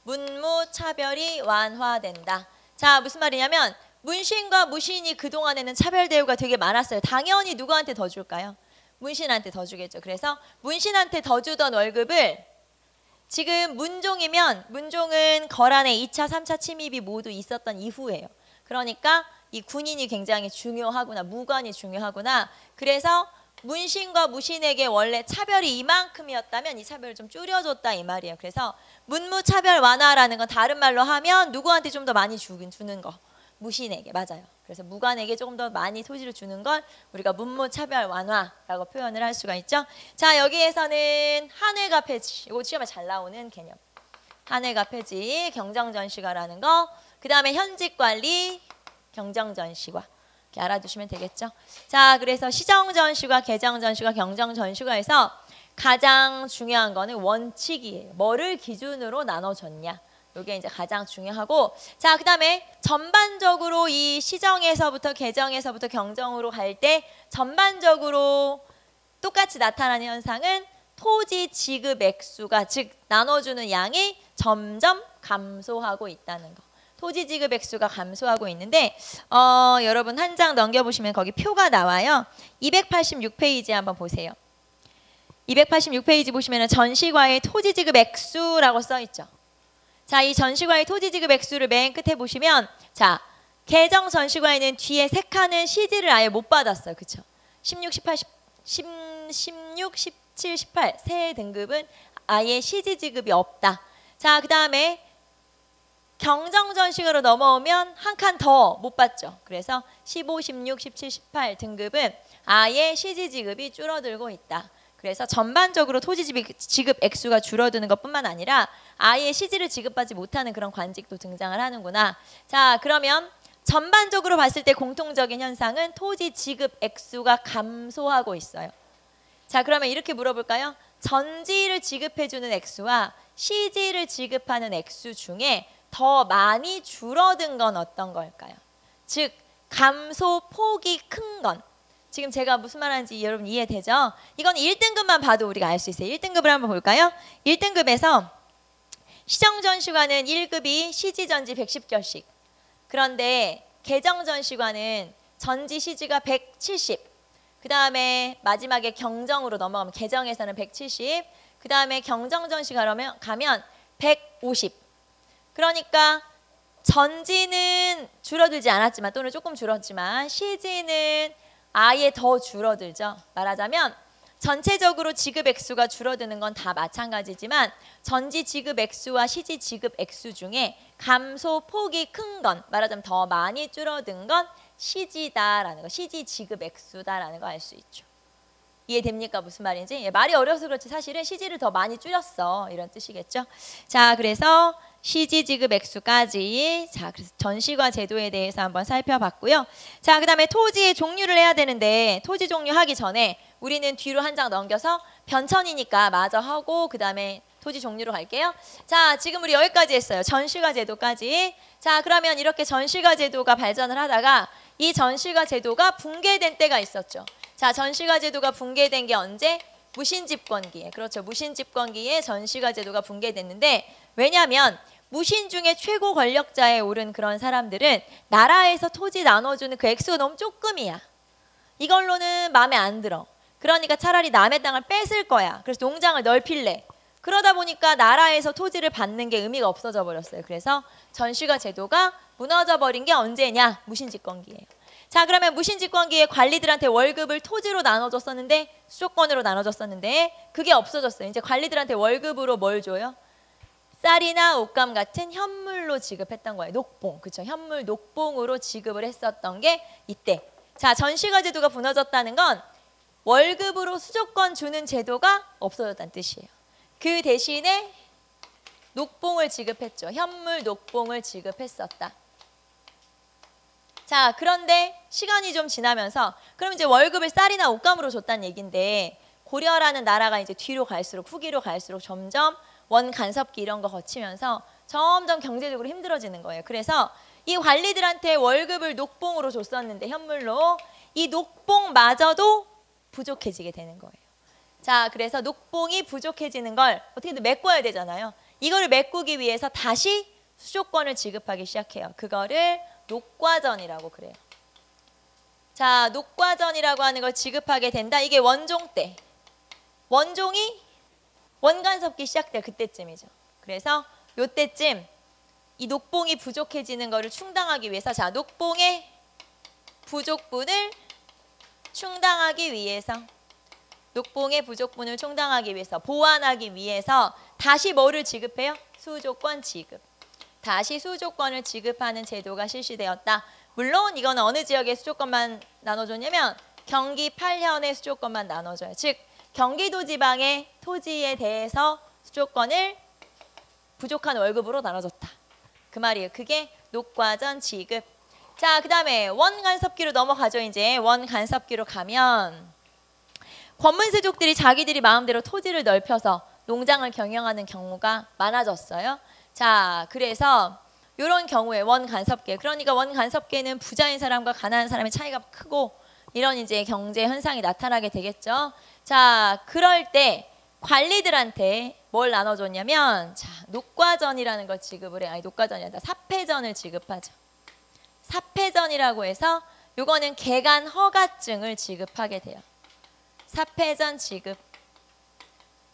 문무차별이 완화된다. 자, 무슨 말이냐면 문신과 무신이 그동안에는 차별 대우가 되게 많았어요. 당연히 누구한테 더 줄까요? 문신한테 더 주겠죠. 그래서 문신한테 더 주던 월급을 지금 문종은 거란의 2차, 3차 침입이 모두 있었던 이후예요. 그러니까 이 군인이 굉장히 중요하구나, 무관이 중요하구나. 그래서 문신과 무신에게 원래 차별이 이만큼이었다면 이 차별을 좀 줄여줬다 이 말이에요. 그래서 문무차별 완화라는 건 다른 말로 하면 누구한테 좀 더 많이 주는 거. 무신에게, 맞아요. 그래서 무관에게 조금 더 많이 토지를 주는 걸 우리가 문무차별 완화라고 표현을 할 수가 있죠. 자, 여기에서는 한회과 폐지, 이거 시험에 잘 나오는 개념. 한회과 폐지, 경정전시과라는 거, 그 다음에 현직관리, 경정전시과 이렇게 알아두시면 되겠죠. 자, 그래서 시정전시과, 개정전시과, 경정전시과에서 가장 중요한 거는 원칙이에요. 뭐를 기준으로 나눠줬냐. 이게 이제 가장 중요하고, 자, 그 다음에 전반적으로 이 시정에서부터 개정에서부터 경정으로 갈 때 전반적으로 똑같이 나타나는 현상은 토지 지급 액수가, 즉 나눠주는 양이 점점 감소하고 있다는 거. 토지 지급 액수가 감소하고 있는데 여러분 한 장 넘겨보시면 거기 표가 나와요. 286페이지 한번 보세요. 286페이지 보시면 전시과의 토지 지급 액수라고 써있죠. 자, 이 전시과의 토지 지급 액수를 맨 끝에 보시면, 자, 개정 전시과에는 뒤에 세 칸은 시지를 아예 못 받았어요. 그쵸? 16, 17, 18 세 등급은 아예 시지 지급이 없다. 자, 그 다음에 경정 전시과로 넘어오면 한 칸 더 못 받죠. 그래서 15, 16, 17, 18 등급은 아예 시지 지급이 줄어들고 있다. 그래서 전반적으로 토지 지급 액수가 줄어드는 것뿐만 아니라 아예 시지를 지급하지 못하는 그런 관직도 등장을 하는구나. 자, 그러면 전반적으로 봤을 때 공통적인 현상은 토지 지급 액수가 감소하고 있어요. 자, 그러면 이렇게 물어볼까요? 전지를 지급해주는 액수와 시지를 지급하는 액수 중에 더 많이 줄어든 건 어떤 걸까요? 즉 감소 폭이 큰 건. 지금 제가 무슨 말하는지 여러분 이해되죠? 이건 1등급만 봐도 우리가 알 수 있어요. 1등급을 한번 볼까요? 1등급에서 시정전시관은 1급이 시지전지 110결씩. 그런데 개정전시관은 전지 시지가 170. 그 다음에 마지막에 경정으로 넘어가면 개정에서는 170. 그 다음에 경정전시 가면 150. 그러니까 전지는 줄어들지 않았지만 또는 조금 줄었지만 시지는 아예 더 줄어들죠. 말하자면 전체적으로 지급 액수가 줄어드는 건 다 마찬가지지만 전지 지급 액수와 시지 지급 액수 중에 감소 폭이 큰 건, 말하자면 더 많이 줄어든 건 시지다라는 거, 시지 지급 액수다라는 거 알 수 있죠. 이해됩니까? 무슨 말인지? 예, 말이 어려워서 그렇지 사실은 시지를 더 많이 줄였어 이런 뜻이겠죠. 자, 그래서 시지 지급 액수까지, 자, 그래서 전시과 제도에 대해서 한번 살펴봤고요. 자, 그다음에 토지의 종류를 해야 되는데 토지 종류 하기 전에 우리는 뒤로 한 장 넘겨서 변천이니까 마저 하고 그다음에 토지 종류로 갈게요. 자, 지금 우리 여기까지 했어요. 전시과 제도까지. 자, 그러면 이렇게 전시과 제도가 발전을 하다가 이 전시과 제도가 붕괴된 때가 있었죠. 자, 전시과 제도가 붕괴된 게 언제? 무신집권기에. 그렇죠. 무신집권기에 전시과 제도가 붕괴됐는데, 왜냐하면 무신 중에 최고 권력자에 오른 그런 사람들은 나라에서 토지 나눠주는 그 액수가 너무 조금이야. 이걸로는 마음에 안 들어. 그러니까 차라리 남의 땅을 뺏을 거야. 그래서 농장을 넓힐래. 그러다 보니까 나라에서 토지를 받는 게 의미가 없어져 버렸어요. 그래서 전시과 제도가 무너져 버린 게 언제냐? 무신집권기예요. 자, 그러면 무신집권기에 관리들한테 월급을 토지로 나눠줬었는데, 수조권으로 나눠줬었는데 그게 없어졌어요. 이제 관리들한테 월급으로 뭘 줘요? 쌀이나 옷감 같은 현물로 지급했던 거예요. 녹봉, 그렇죠? 현물 녹봉으로 지급을 했었던 게 이때. 자, 전시과 제도가 무너졌다는 건 월급으로 수조권 주는 제도가 없어졌다는 뜻이에요. 그 대신에 녹봉을 지급했죠. 현물 녹봉을 지급했었다. 자, 그런데 시간이 좀 지나면서 그럼 이제 월급을 쌀이나 옷감으로 줬다는 얘기인데, 고려라는 나라가 이제 뒤로 갈수록, 후기로 갈수록 점점 원 간섭기 이런 거 거치면서 점점 경제적으로 힘들어지는 거예요. 그래서 이 관리들한테 월급을 녹봉으로 줬었는데, 현물로, 이 녹봉마저도 부족해지게 되는 거예요. 자, 그래서 녹봉이 부족해지는 걸 어떻게든 메꿔야 되잖아요. 이거를 메꾸기 위해서 다시 수조권을 지급하기 시작해요. 그거를 녹과전이라고 그래요. 자, 녹과전이라고 하는 걸 지급하게 된다. 이게 원종 때. 원종이 원간섭기 시작될 그때쯤이죠. 그래서 요때쯤 이 녹봉이 부족해지는 거를 충당하기 위해서, 자, 녹봉의 부족분을 충당하기 위해서, 녹봉의 부족분을 충당하기 위해서, 보완하기 위해서 다시 뭐를 지급해요? 수조권 지급. 다시 수조권을 지급하는 제도가 실시되었다. 물론 이건 어느 지역의 수조권만 나눠줬냐면 경기 8현의 수조권만 나눠줘요. 즉 경기도 지방의 토지에 대해서 수조권을 부족한 월급으로 나눠줬다. 그 말이에요. 그게 녹과전 지급. 자, 그 다음에 원간섭기로 넘어가죠. 이제 원간섭기로 가면 권문세족들이 자기들이 마음대로 토지를 넓혀서 농장을 경영하는 경우가 많아졌어요. 자, 그래서 이런 경우에 원간섭계, 그러니까 원간섭계는 부자인 사람과 가난한 사람의 차이가 크고 이런 이제 경제 현상이 나타나게 되겠죠. 자, 그럴 때 관리들한테 뭘 나눠줬냐면, 자, 녹과전이라는 걸 지급을 해. 아니, 녹과전이 아니라 사패전을 지급하죠. 사패전이라고 해서 요거는 개간 허가증을 지급하게 돼요. 사패전 지급.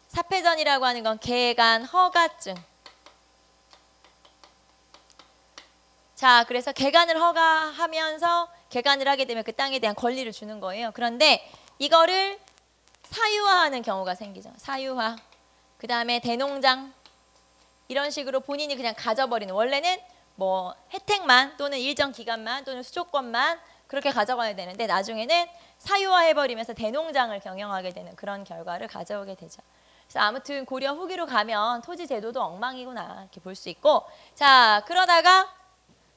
사패전이라고 하는 건 개간 허가증. 자, 그래서 개간을 허가하면서 개간을 하게 되면 그 땅에 대한 권리를 주는 거예요. 그런데 이거를 사유화하는 경우가 생기죠. 사유화. 그 다음에 대농장. 이런 식으로 본인이 그냥 가져버리는, 원래는 뭐 혜택만 또는 일정 기간만 또는 수조권만 그렇게 가져가야 되는데 나중에는 사유화해버리면서 대농장을 경영하게 되는 그런 결과를 가져오게 되죠. 그래서 아무튼 고려 후기로 가면 토지 제도도 엉망이구나 이렇게 볼 수 있고, 자, 그러다가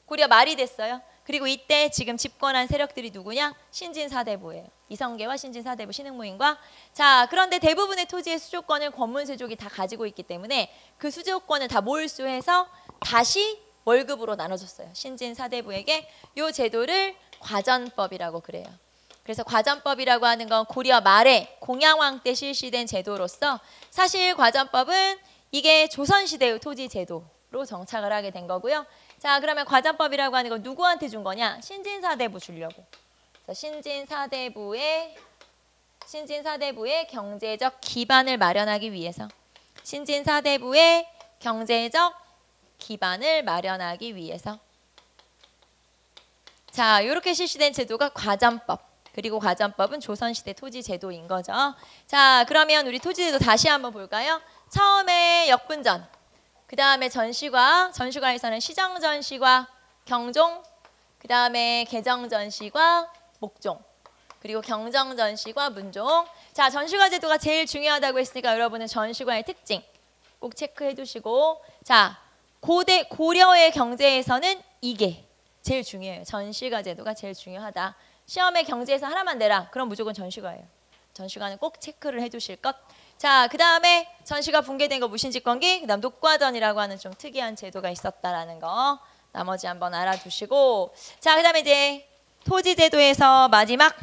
고려 말이 됐어요. 그리고 이때 지금 집권한 세력들이 누구냐? 신진사대부예요. 이성계와 신진사대부 신흥무인과. 자, 그런데 대부분의 토지의 수조권을 권문세족이 다 가지고 있기 때문에 그 수조권을 다 몰수해서 다시 월급으로 나눠줬어요. 신진사대부에게. 이 제도를 과전법이라고 그래요. 그래서 과전법이라고 하는 건 고려 말에 공양왕 때 실시된 제도로서 사실 과전법은 이게 조선시대의 토지 제도로 정착을 하게 된 거고요. 자, 그러면 과전법이라고 하는 건 누구한테 준 거냐? 신진사대부 주려고. 그래서 신진사대부의 경제적 기반을 마련하기 위해서. 신진사대부의 경제적 기반을 마련하기 위해서. 자, 이렇게 실시된 제도가 과전법. 그리고 과전법은 조선시대 토지 제도인 거죠. 자, 그러면 우리 토지 제도 다시 한번 볼까요? 처음에 역분전, 그 다음에 전시과, 전시과에서는 시정전시과, 경종, 그 다음에 개정전시과, 목종, 그리고 경정전시과, 문종. 자, 전시과 제도가 제일 중요하다고 했으니까 여러분은 전시과의 특징 꼭 체크해 두시고, 자, 고려의 경제에서는 이게 제일 중요해요. 전시과 제도가 제일 중요하다. 시험에 경제에서 하나만 내라. 그럼 무조건 전시과예요. 전시과는 꼭 체크를 해두실 것. 자, 그 다음에 전시가 붕괴된 거 무신집권기, 그 다음 녹과전이라고 하는 좀 특이한 제도가 있었다라는 거 나머지 한번 알아두시고, 자, 그 다음에 이제 토지제도에서 마지막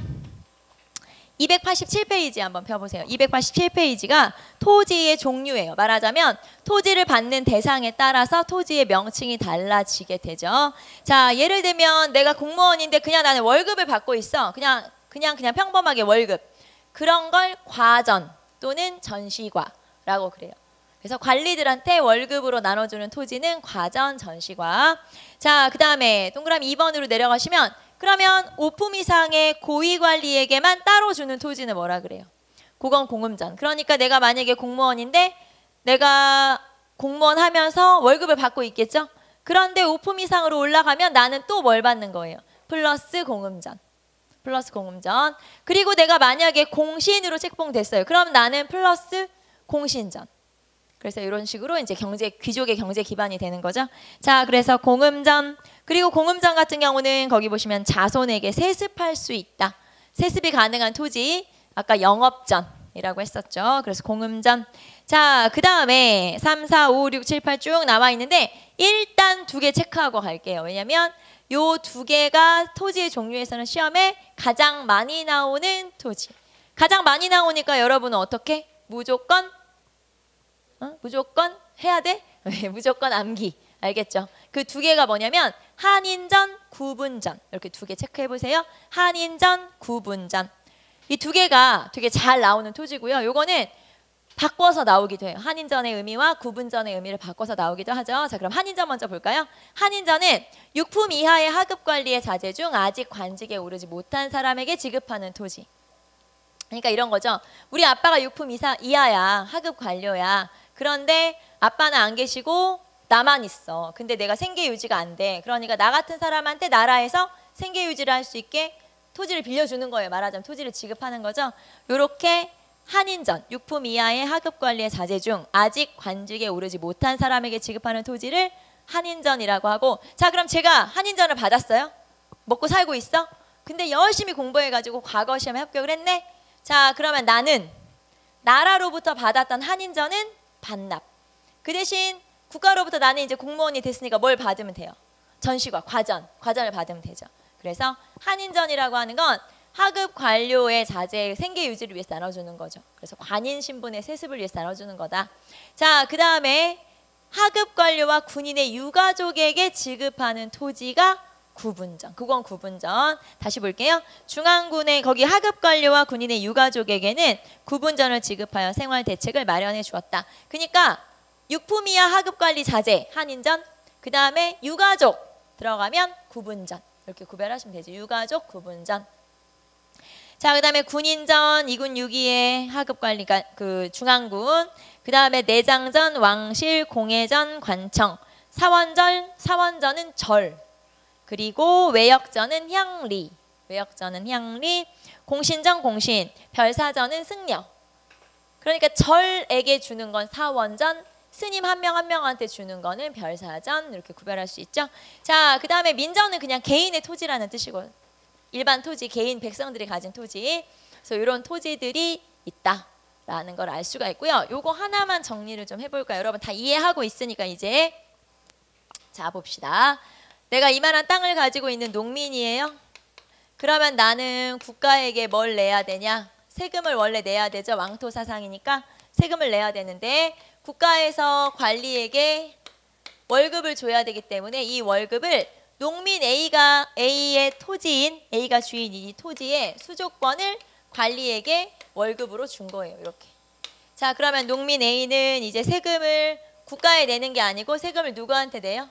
287페이지 한번 펴보세요. 287페이지가 토지의 종류예요. 말하자면 토지를 받는 대상에 따라서 토지의 명칭이 달라지게 되죠. 자, 예를 들면 내가 공무원인데 그냥 나는 월급을 받고 있어. 그냥 평범하게 월급. 그런 걸 과전 또는 전시과라고 그래요. 그래서 관리들한테 월급으로 나눠주는 토지는 과전, 전시과. 자, 그 다음에 동그라미 2번으로 내려가시면, 그러면 5품 이상의 고위관리에게만 따로 주는 토지는 뭐라 그래요? 그건 공음전. 그러니까 내가 만약에 공무원인데 내가 공무원 하면서 월급을 받고 있겠죠? 그런데 5품 이상으로 올라가면 나는 또 뭘 받는 거예요? 플러스 공음전. 플러스 공음전. 그리고 내가 만약에 공신으로 책봉됐어요. 그럼 나는 플러스 공신전. 그래서 이런 식으로 이제 귀족의 경제 기반이 되는 거죠. 자, 그래서 공음전. 그리고 공음전 같은 경우는 거기 보시면 자손에게 세습할 수 있다. 세습이 가능한 토지. 아까 영업전이라고 했었죠. 그래서 공음전. 자, 그 다음에 3, 4, 5, 6, 7, 8 쭉 나와 있는데 일단 2개 체크하고 갈게요. 왜냐면 요 2개가 토지의 종류에서는 시험에 가장 많이 나오는 토지. 가장 많이 나오니까 여러분은 어떻게? 무조건 해야 돼? 무조건 암기. 알겠죠? 그 2개가 뭐냐면 한인전, 구분전. 이렇게 2개 체크해 보세요. 한인전, 구분전. 이 2개가 되게 잘 나오는 토지고요. 요거는 바꿔서 나오기도 해요. 한인전의 의미와 구분전의 의미를 바꿔서 나오기도 하죠. 자, 그럼 한인전 먼저 볼까요? 한인전은 6품 이하의 하급 관리의 자재 중 아직 관직에 오르지 못한 사람에게 지급하는 토지. 그러니까 이런 거죠. 우리 아빠가 6품 이하야. 하급 관료야. 그런데 아빠는 안 계시고 나만 있어. 근데 내가 생계 유지가 안 돼. 그러니까 나 같은 사람한테 나라에서 생계 유지를 할 수 있게 토지를 빌려주는 거예요. 말하자면 토지를 지급하는 거죠. 요렇게 한인전, 6품 이하의 하급 관리의 자재 중 아직 관직에 오르지 못한 사람에게 지급하는 토지를 한인전이라고 하고, 자, 그럼 제가 한인전을 받았어요. 먹고 살고 있어. 근데 열심히 공부해가지고 과거 시험에 합격을 했네. 자, 그러면 나는 나라로부터 받았던 한인전은 반납. 그 대신 국가로부터 나는 이제 공무원이 됐으니까 뭘 받으면 돼요? 전시과, 과전을 받으면 되죠. 그래서 한인전이라고 하는 건 하급 관료의 자제의 생계 유지를 위해서 나눠주는 거죠. 그래서 관인 신분의 세습을 위해서 나눠주는 거다. 자, 그 다음에 하급 관료와 군인의 유가족에게 지급하는 토지가 구분전. 그건 구분전. 다시 볼게요. 중앙군의 거기 하급 관료와 군인의 유가족에게는 구분전을 지급하여 생활 대책을 마련해 주었다. 그러니까 6품 이하 하급 관리 자재 한인전, 그 다음에 유가족 들어가면 구분전. 이렇게 구별하시면 되죠. 유가족, 구분전. 자, 그 다음에 군인전, 2군 6위의 하급 관리가 그 중앙군, 그 다음에 내장전, 왕실, 공회전, 관청, 사원전은 절, 그리고 외역전은 향리, 공신전, 공신, 별사전은 승려. 그러니까 절에게 주는 건 사원전, 스님 한 명 한 명한테 주는 거는 별사전 이렇게 구별할 수 있죠. 자, 그 다음에 민전은 그냥 개인의 토지라는 뜻이고 일반 토지, 개인 백성들이 가진 토지. 그래서 이런 토지들이 있다라는 걸 알 수가 있고요. 요거 하나만 정리를 좀 해볼까요? 여러분 다 이해하고 있으니까 이제 자 봅시다. 내가 이만한 땅을 가지고 있는 농민이에요. 그러면 나는 국가에게 뭘 내야 되냐? 세금을 원래 내야 되죠. 왕토 사상이니까 세금을 내야 되는데 국가에서 관리에게 월급을 줘야 되기 때문에 이 월급을 농민 A의 토지인 A가 주인인 이 토지의 수조권을 관리에게 월급으로 준 거예요. 이렇게. 자, 그러면 농민 A는 이제 세금을 국가에 내는 게 아니고 세금을 누구한테 내요?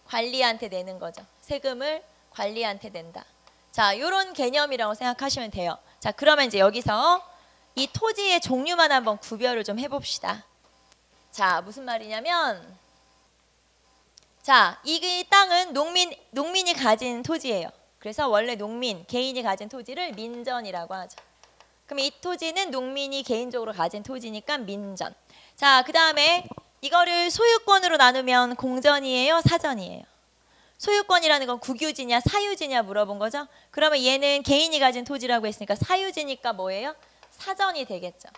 관리한테 내는 거죠. 세금을 관리한테 낸다. 자, 이런 개념이라고 생각하시면 돼요. 자, 그러면 이제 여기서 이 토지의 종류만 한번 구별을 좀 해봅시다. 자, 무슨 말이냐면 자, 이 땅은 농민이 가진 토지예요. 그래서 원래 개인이 가진 토지를 민전이라고 하죠. 그럼 이 토지는 농민이 개인적으로 가진 토지니까 민전. 자, 그 다음에 이거를 소유권으로 나누면 공전이에요? 사전이에요? 소유권이라는 건 국유지냐 사유지냐 물어본 거죠. 그러면 얘는 개인이 가진 토지라고 했으니까 사유지니까 뭐예요? 사전이 되겠죠.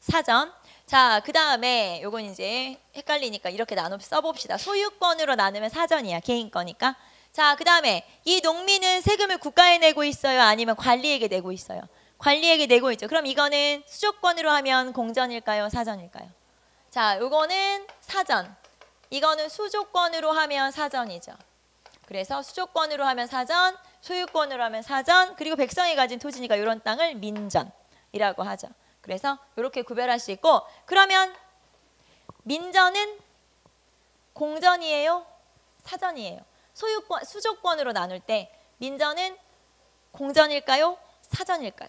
사전. 자, 그 다음에 요건 이제 헷갈리니까 이렇게 써봅시다. 소유권으로 나누면 사전이야. 개인 거니까. 자, 그 다음에 이 농민은 세금을 국가에 내고 있어요? 아니면 관리에게 내고 있어요? 관리에게 내고 있죠. 그럼 이거는 수조권으로 하면 공전일까요? 사전일까요? 자, 요거는 사전. 이거는 수조권으로 하면 사전이죠. 그래서 수조권으로 하면 사전, 소유권으로 하면 사전, 그리고 백성이 가진 토지니까 이런 땅을 민전이라고 하죠. 그래서 이렇게 구별할 수 있고, 그러면 민전은 공전이에요? 사전이에요? 수조권으로 나눌 때 민전은 공전일까요? 사전일까요?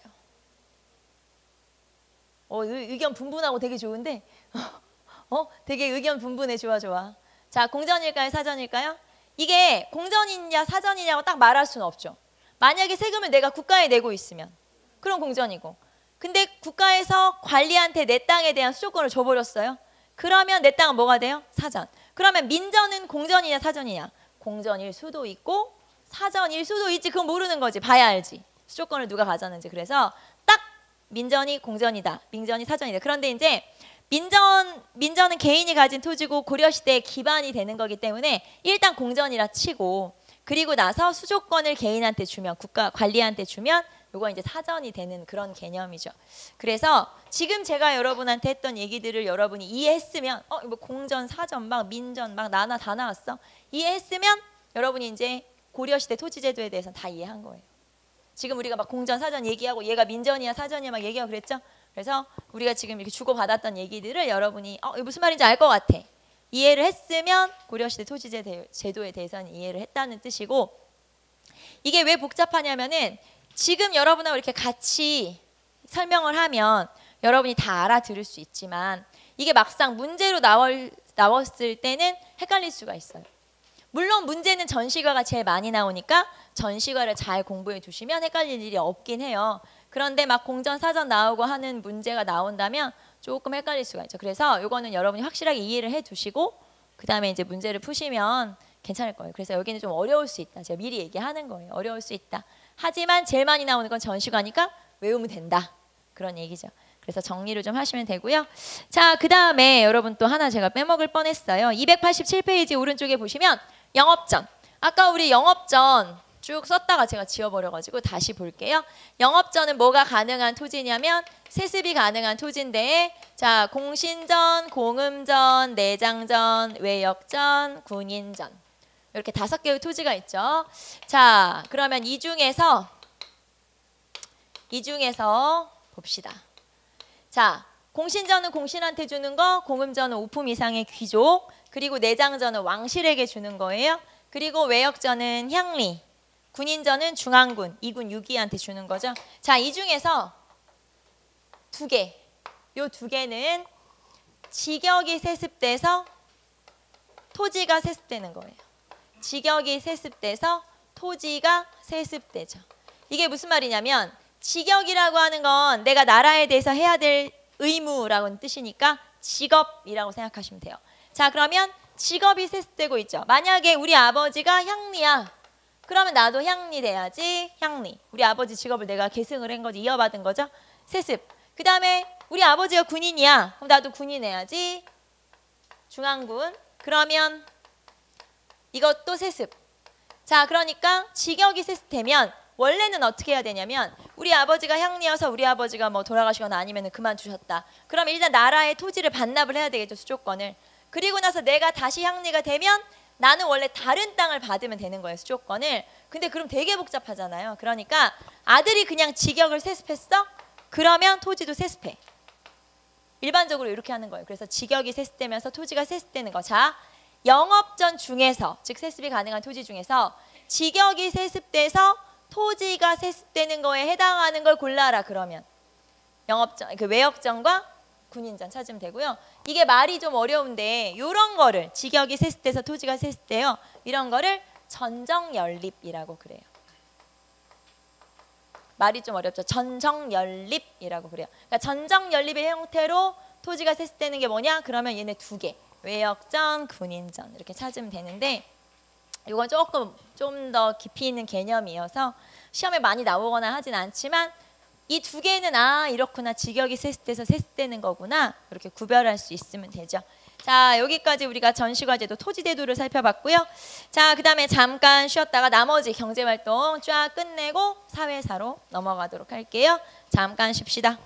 의견 분분하고 되게 좋은데 되게 의견 분분해. 좋아. 자, 공전일까요? 사전일까요? 이게 공전이냐 사전이냐고 딱 말할 수는 없죠. 만약에 세금을 내가 국가에 내고 있으면 그럼 공전이고, 근데 국가에서 관리한테 내 땅에 대한 수조권을 줘버렸어요. 그러면 내 땅은 뭐가 돼요? 사전. 그러면 민전은 공전이냐 사전이냐? 공전일 수도 있고 사전일 수도 있지. 그건 모르는 거지. 봐야 알지. 수조권을 누가 가졌는지. 그래서 딱 민전이 공전이다, 민전이 사전이다. 그런데 이제 민전은 개인이 가진 토지고 고려시대에 기반이 되는 거기 때문에 일단 공전이라 치고, 그리고 나서 수조권을 개인한테 주면, 국가 관리한테 주면 요거 이제 사전이 되는 그런 개념이죠. 그래서 지금 제가 여러분한테 했던 얘기들을 여러분이 이해했으면 뭐 공전, 사전, 막 민전 막 다 나왔어. 이해했으면 여러분이 이제 고려시대 토지제도에 대해서 다 이해한 거예요. 지금 우리가 막 공전, 사전 얘기하고 얘가 민전이야 사전이야 막 얘기하고 그랬죠. 그래서 우리가 지금 이렇게 주고받았던 얘기들을 여러분이 이게 무슨 말인지 알 것 같아. 이해를 했으면 고려시대 토지제도에 대해서는 이해를 했다는 뜻이고, 이게 왜 복잡하냐면은 지금 여러분하고 이렇게 같이 설명을 하면 여러분이 다 알아들을 수 있지만 이게 막상 문제로 나왔을 때는 헷갈릴 수가 있어요. 물론 문제는 전시가가 제일 많이 나오니까 전시가를 잘 공부해 두시면 헷갈릴 일이 없긴 해요. 그런데 막 공전, 사전 나오고 하는 문제가 나온다면 조금 헷갈릴 수가 있죠. 그래서 이거는 여러분이 확실하게 이해를 해 두시고 그 다음에 이제 문제를 푸시면 괜찮을 거예요. 그래서 여기는 좀 어려울 수 있다. 제가 미리 얘기하는 거예요. 어려울 수 있다. 하지만 제일 많이 나오는 건 전시가니까 외우면 된다. 그런 얘기죠. 그래서 정리를 좀 하시면 되고요. 자, 그 다음에 여러분 또 하나 제가 빼먹을 뻔했어요. 287페이지 오른쪽에 보시면 영업전. 아까 우리 영업전 쭉 썼다가 제가 지워버려가지고 다시 볼게요. 영업전은 뭐가 가능한 토지냐면 세습이 가능한 토지인데, 자, 공신전, 공음전, 내장전, 외역전, 군인전, 이렇게 5개의 토지가 있죠. 자, 그러면 이 중에서 봅시다. 자, 공신전은 공신한테 주는 거, 공음전은 우품 이상의 귀족, 그리고 내장전은 왕실에게 주는 거예요. 그리고 외역전은 향리, 군인전은 중앙군, 2군 6위한테 주는 거죠. 자, 이 중에서 요 두 개는 직역이 세습돼서 토지가 세습되는 거예요. 직역이 세습돼서 토지가 세습되죠. 이게 무슨 말이냐면 직역이라고 하는 건 내가 나라에 대해서 해야 될 의무라는 뜻이니까 직업이라고 생각하시면 돼요. 자, 그러면 직업이 세습되고 있죠. 만약에 우리 아버지가 향리야. 그러면 나도 향리 돼야지. 향리. 우리 아버지 직업을 내가 계승을 한 거지. 이어받은 거죠. 세습. 그 다음에 우리 아버지가 군인이야. 그럼 나도 군인 해야지. 중앙군. 그러면 이것도 세습. 자, 그러니까 직역이 세습되면 원래는 어떻게 해야 되냐면 우리 아버지가 향리여서 우리 아버지가 뭐 돌아가시거나 아니면 그만두셨다. 그럼 일단 나라의 토지를 반납을 해야 되겠죠. 수조권을. 그리고 나서 내가 다시 향리가 되면 나는 원래 다른 땅을 받으면 되는 거예요. 수조권을. 근데 그럼 되게 복잡하잖아요. 그러니까 아들이 그냥 직역을 세습했어? 그러면 토지도 세습해. 일반적으로 이렇게 하는 거예요. 그래서 직역이 세습되면서 토지가 세습되는 거. 자, 영업전 중에서, 즉 세습이 가능한 토지 중에서 직역이 세습돼서 토지가 세습되는 거에 해당하는 걸 골라라. 그러면 영업전, 그 외역전과 군인전 찾으면 되고요. 이게 말이 좀 어려운데 이런 거를 직역이 세습돼서 토지가 세습돼요. 이런 거를 전정연립이라고 그래요. 말이 좀 어렵죠. 전정연립이라고 그래요. 그러니까 전정연립의 형태로 토지가 세습되는 게 뭐냐? 그러면 얘네 두 개. 외역전, 군인전 이렇게 찾으면 되는데 이건 조금 좀 더 깊이 있는 개념이어서 시험에 많이 나오거나 하진 않지만 이 두 개는 아 이렇구나. 직역이 세습돼서 세습되는 거구나. 이렇게 구별할 수 있으면 되죠. 자, 여기까지 우리가 전시과제도 토지대도를 살펴봤고요. 자, 그 다음에 잠깐 쉬었다가 나머지 경제활동 쫙 끝내고 사회사로 넘어가도록 할게요. 잠깐 쉽시다.